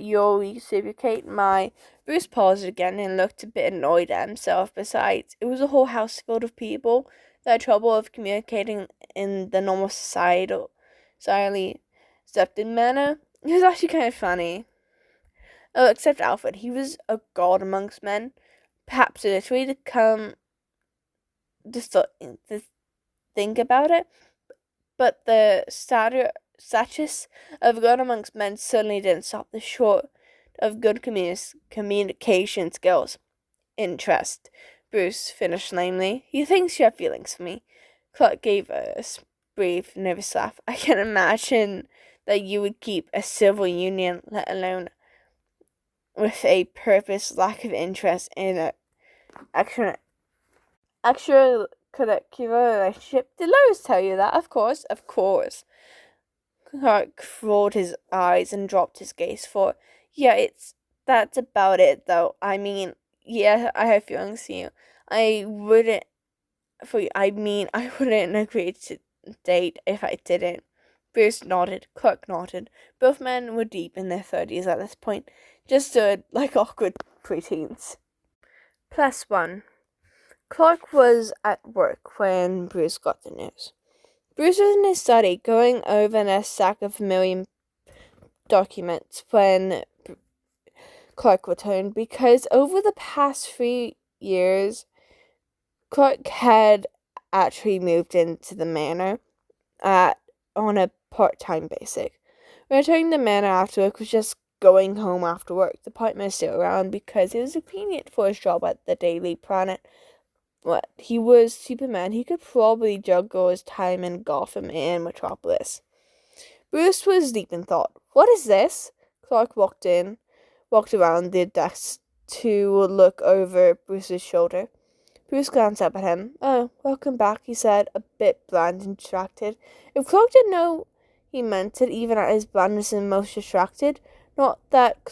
S1: you'll reciprocate my... Bruce paused again and looked a bit annoyed at himself. Besides, it was a whole house filled with people that had trouble of communicating in the normal societally accepted manner. It was actually kind of funny. Oh, except Alfred. He was a god amongst men. Perhaps literally to think about it. But the status of God amongst men certainly didn't stop the short of good communication skills. Interest, Bruce finished lamely. He thinks you have feelings for me. Clark gave a brief, nervous laugh. I can imagine that you would keep a civil union, let alone with a purpose, lack of interest in an extracurricular relationship. Did Lois tell you that? Of course. Clark rolled his eyes and dropped his gaze for, that's about it, though. I mean, yeah, I have feelings for you. I wouldn't agree to date if I didn't. Bruce nodded. Clark nodded. Both men were deep in their 30s at this point, just stood like awkward preteens. +1. Clark was at work when Bruce got the news. Bruce was in his study, going over a stack of million documents when Clark returned, because over the past 3 years, Clark had actually moved into the manor on a part-time basis. Returning to the manor after work was just going home after work. The partner was still around because it was convenient for his job at the Daily Planet. What? He was Superman. He could probably juggle his time in Gotham and Metropolis. Bruce was deep in thought. What is this? Clark walked around the desk to look over Bruce's shoulder. Bruce glanced up at him. Oh, welcome back, he said, a bit bland and distracted. If Clark didn't know he meant it, even at his blandness and most distracted, not that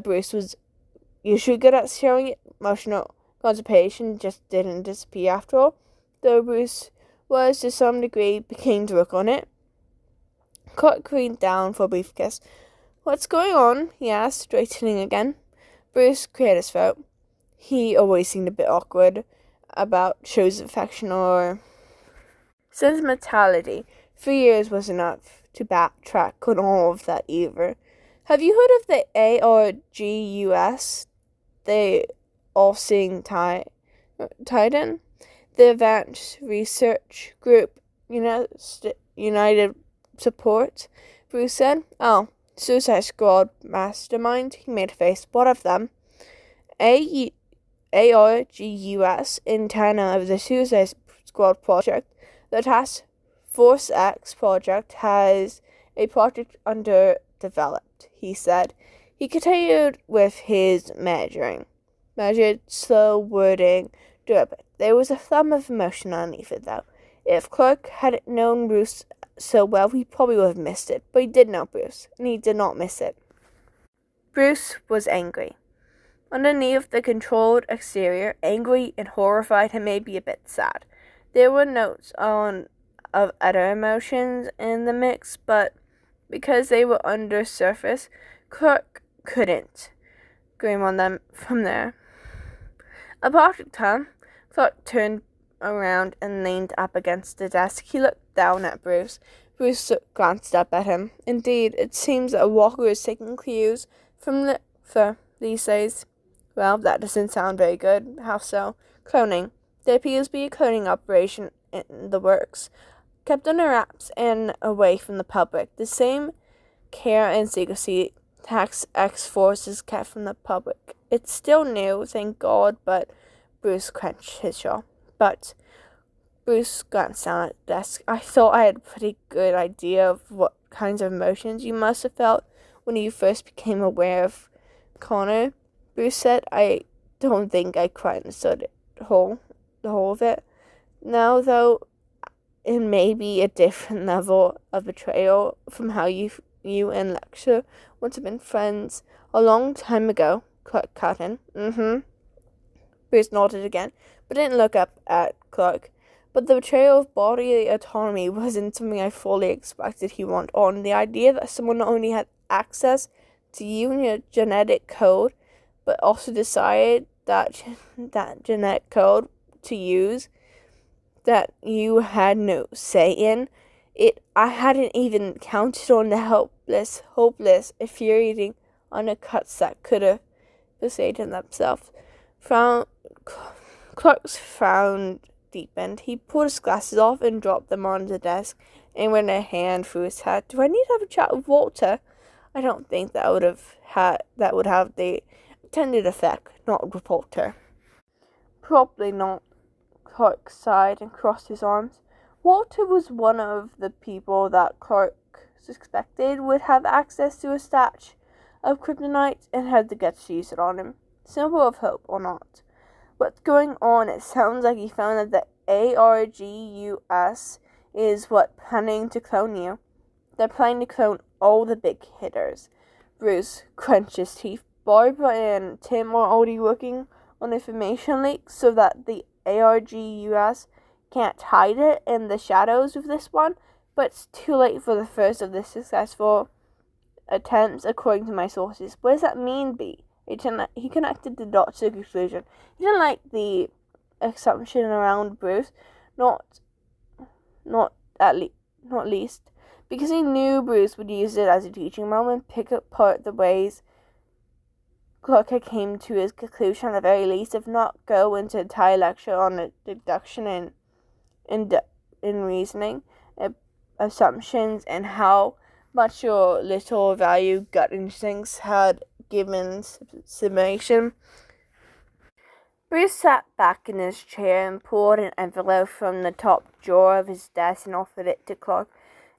S1: Bruce was usually good at showing emotional constipation just didn't disappear after all, though Bruce was to some degree beginning to work on it. Clark leaned down for a brief kiss. What's going on? He asked, straightening again. Bruce cleared his throat. He always seemed a bit awkward about shows of affection or sentimentality. 3 years was enough to backtrack on all of that either. Have you heard of the ARGUS? The All-Seeing Titan? The Advanced Research Group United Support? Bruce said. Oh, Suicide Squad mastermind? He made a face. What of them? ARGUS, antenna of the Suicide Squad project. The Task Force X project has a project under developed, he said. He continued with his measured, slow wording. There was a thumb of emotion underneath it, though. If Clark hadn't known Bruce so well, he probably would have missed it. But he did know Bruce, and he did not miss it. Bruce was angry. Underneath the controlled exterior, angry and horrified and maybe a bit sad. There were notes of other emotions in the mix, but because they were under surface, Clark couldn't glean on them from there. A project, huh? Clark turned around and leaned up against the desk. He looked down at Bruce. Bruce glanced up at him. Indeed, it seems that Walker is taking cues from these days. Well, that doesn't sound very good. How so? Cloning. There appears to be a cloning operation in the works, kept under wraps and away from the public. The same care and secrecy Tax X-Force is kept from the public. It's still new, thank God, but Bruce clenched his jaw. But Bruce glanced down at the desk. I thought I had a pretty good idea of what kinds of emotions you must have felt when you first became aware of Connor. Bruce said, I don't think I quite understood the whole of it. Now, though, it may be a different level of betrayal from how you and Lecter once have been friends a long time ago. Clark cut in. Bruce nodded again, but didn't look up at Clark. But the betrayal of bodily autonomy wasn't something I fully expected he went on. The idea that someone not only had access to you and your genetic code, but also decided that genetic code to use that you had no say in it. I hadn't even counted on the hopeless, infuriating undercuts that could have persuaded themselves. Clark's frown deepened. He pulled his glasses off and dropped them onto the desk and ran a hand through his hat. Do I need to have a chat with Walter? I don't think that would have the intended effect, not Reporter. Probably not. Clark sighed and crossed his arms. Walter was one of the people that Clark suspected would have access to a stash of kryptonite and had the guts to use it on him. Symbol of hope or not. What's going on? It sounds like he found that the ARGUS is planning to clone you. They're planning to clone all the big hitters. Bruce clenched his teeth. Barbara and Tim are already working on information leaks so that the ARGUS can't hide it in the shadows with this one, but it's too late for the first of the successful attempts, according to my sources. What does that mean, B? He connected the dots to the conclusion. He didn't like the assumption around Bruce, not least, because he knew Bruce would use it as a teaching moment, pick apart the ways Clark had came to his conclusion at the very least, if not go into an entire lecture on the deduction in reasoning, assumptions, and how much or little value gut instincts had given summation. Bruce sat back in his chair and pulled an envelope from the top drawer of his desk and offered it to Clark.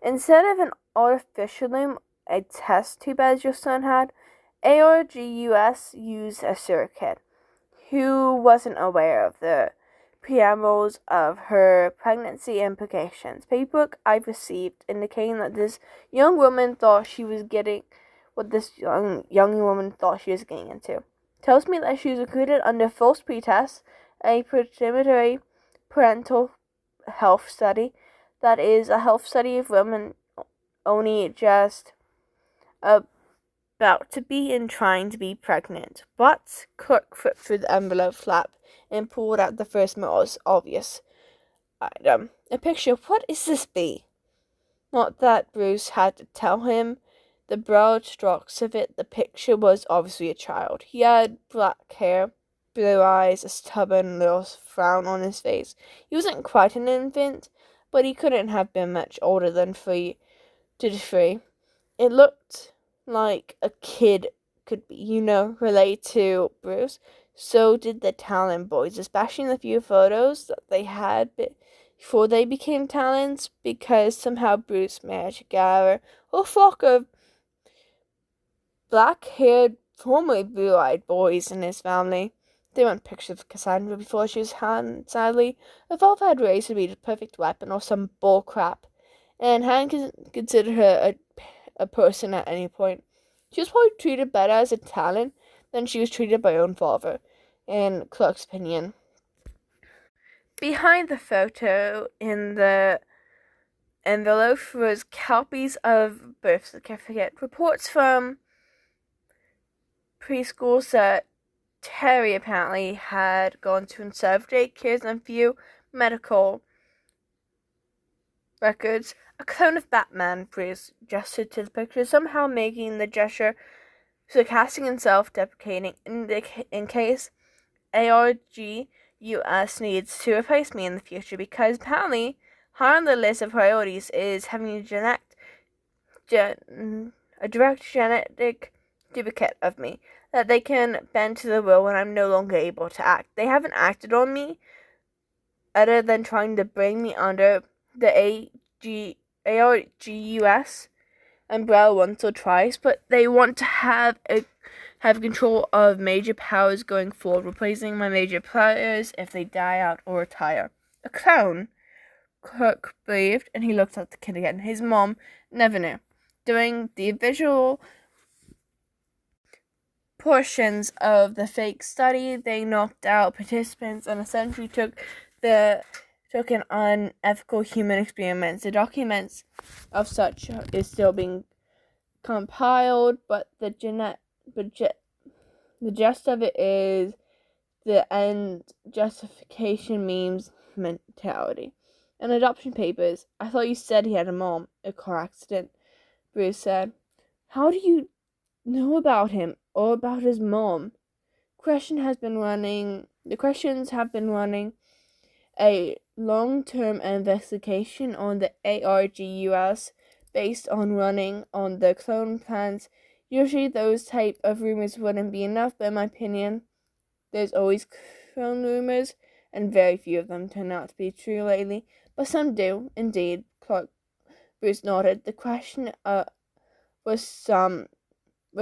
S1: Instead of an artificial loom, a test tube as your son had, ARGUS used a surrogate who wasn't aware of the preambles of her pregnancy implications. Paperwork I've received indicating that this young woman thought she was getting into. Tells me that she was recruited under false pretext, a preliminary parental health study. That is, a health study of women only just about to be and trying to be pregnant. But Clark flipped through the envelope flap and pulled out the first most obvious item. A picture. What is this, B? Not that Bruce had to tell him. The broad strokes of it, the picture was obviously a child. He had black hair, blue eyes, a stubborn little frown on his face. He wasn't quite an infant, but he couldn't have been much older than 3 to 3. It looked like a kid could be, relate to Bruce. So did the Talon boys, especially in the few photos that they had before they became Talons, because somehow Bruce managed to gather a flock of black-haired, formerly blue-eyed boys in his family. They weren't pictures of Cassandra before she was Han, sadly. Evolve had raised her to be the perfect weapon or some bull crap, and Han considered her a person at any point. She was probably treated better as a Talon than she was treated by her own father, in Clark's opinion. Behind the photo in the envelope was copies of birth certificate, reports from preschools that Terry apparently had gone to and served daycares, and a few medical records. A clone of Batman, Bruce gestured to the picture, somehow making the gesture sarcastic and self-deprecating in case ARGUS needs to replace me in the future, because apparently high on the list of priorities is having a direct genetic duplicate of me that they can bend to the will when I'm no longer able to act. They haven't acted on me other than trying to bring me under the ARGUS umbrella once or twice, but they want to have control of major powers going forward, replacing my major players if they die out or retire. A clone, Kirk breathed, and he looked at the kid again. His mom never knew. During the visual portions of the fake study, they knocked out participants and essentially took an unethical human experiments. The documents of such is still being compiled, but the gist of it is the end justification memes mentality. And adoption papers. I thought you said he had a mom. A car accident, Bruce said. How do you know about him or about his mom? The questions have been running a long-term investigation on the ARGUS based on running on the clone plans. Usually those type of rumors wouldn't be enough, but in my opinion, there's always clone rumors, and very few of them turn out to be true lately, but some do, indeed. Bruce nodded. The question was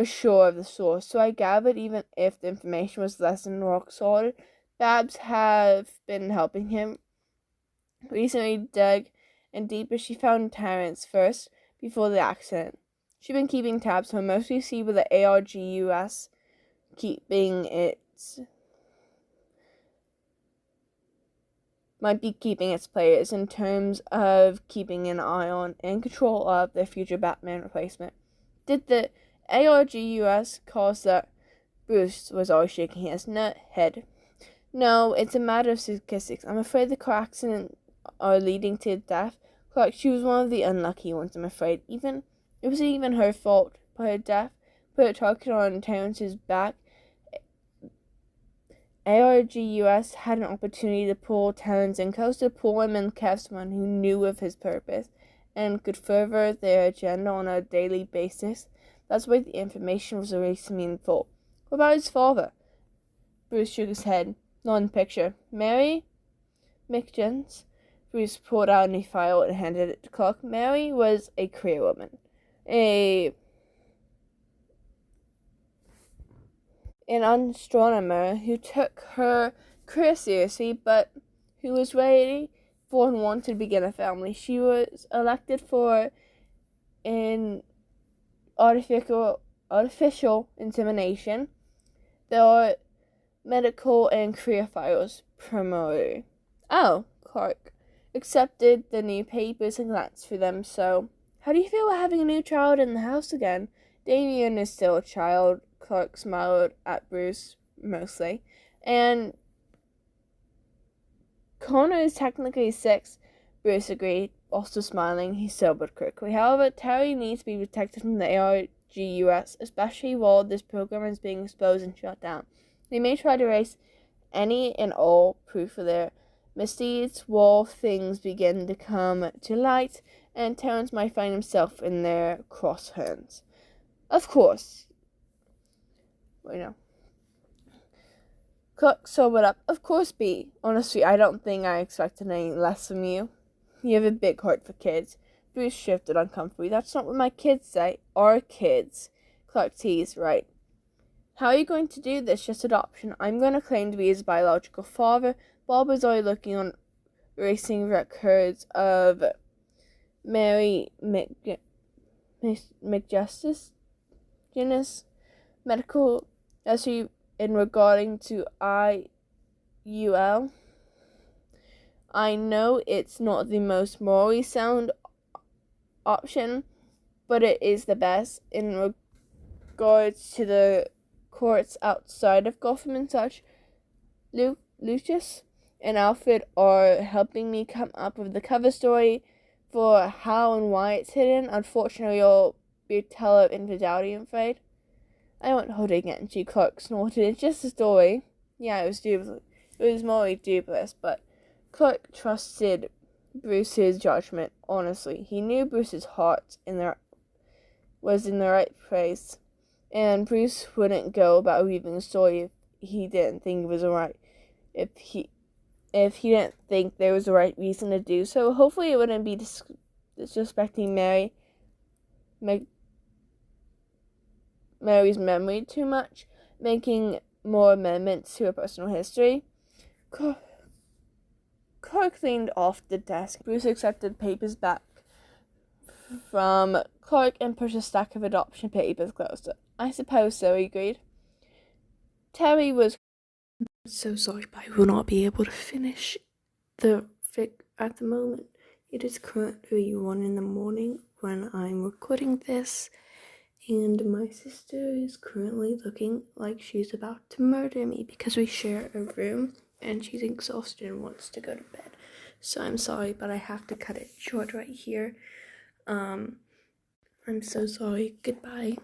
S1: sure of the source, so I gathered even if the information was less than rock solid, Babs have been helping him. Recently dug in deeper, she found Terrence first, before the accident. She'd been keeping tabs, so mostly see with the ARGUS might be keeping its players in terms of keeping an eye on and control of their future Batman replacement. Did the ARGUS cause that? Bruce was always shaking his head. No, it's a matter of statistics. I'm afraid the car accident are leading to death. Clark, she was one of the unlucky ones, I'm afraid. It wasn't even her fault, but her death put a target on Terrence's back. ARGUS had an opportunity to pull Terrence in close, to pull him and catch someone who knew of his purpose and could further their agenda on a daily basis. That's why the information was released to me in full. What about his father? Bruce shook his head. Not in the picture. Mary McJens? Bruce pulled out a new file and handed it to Clark. Mary was a career woman. An astronomer who took her career seriously, but who was ready for and wanted to begin a family. She was elected for an artificial insemination. There are medical and career files promoted. Oh, Clark accepted the new papers and glanced through them. So, how do you feel about having a new child in the house again? Damien is still a child. Clark smiled at Bruce, mostly. And Connor is technically 6, Bruce agreed, also smiling. He sobered quickly. However, Terry needs to be protected from the ARGUS, especially while this program is being exposed and shut down. They may try to erase any and all proof of their misdeeds while things begin to come to light, and Terrence might find himself in their crosshands. Of course. Cook sobered up. Of course, B. Honestly, I don't think I expected any less from you. You have a big heart for kids. Bruce shifted uncomfortably. That's not what my kids say. Our kids. Clark teased. Right. How are you going to do this? Just adoption. I'm going to claim to be his biological father. Bob was already looking on racing records of Mary McJustice, medical, as he in regarding to IUL. I know it's not the most morally sound option, but it is the best in regards to the courts outside of Gotham and such. Lucius and Alfred are helping me come up with the cover story for how and why it's hidden. Unfortunately, you'll be a tale of infidelity, I'm afraid. I won't hold it against you, Clark snorted. It's just a story. Yeah, it was dubious. It was morally dubious, but Clark trusted Bruce's judgment, honestly. He knew Bruce's heart was in the right place, and Bruce wouldn't go about weaving a story if he didn't think it was alright. If he didn't think there was a right reason to do so. Hopefully it wouldn't be disrespecting Mary's memory too much, making more amendments to her personal history. Clark leaned off the desk. Bruce accepted papers back from Clark and pushed a stack of adoption papers closer. I suppose so, he agreed. Terry was so sorry, but I will not be able to finish the fic at the moment. It is currently 1 a.m. when I'm recording this, and my sister is currently looking like she's about to murder me because we share a room and she's exhausted and wants to go to bed. So I'm sorry, but I have to cut it short right here. I'm so sorry. Goodbye.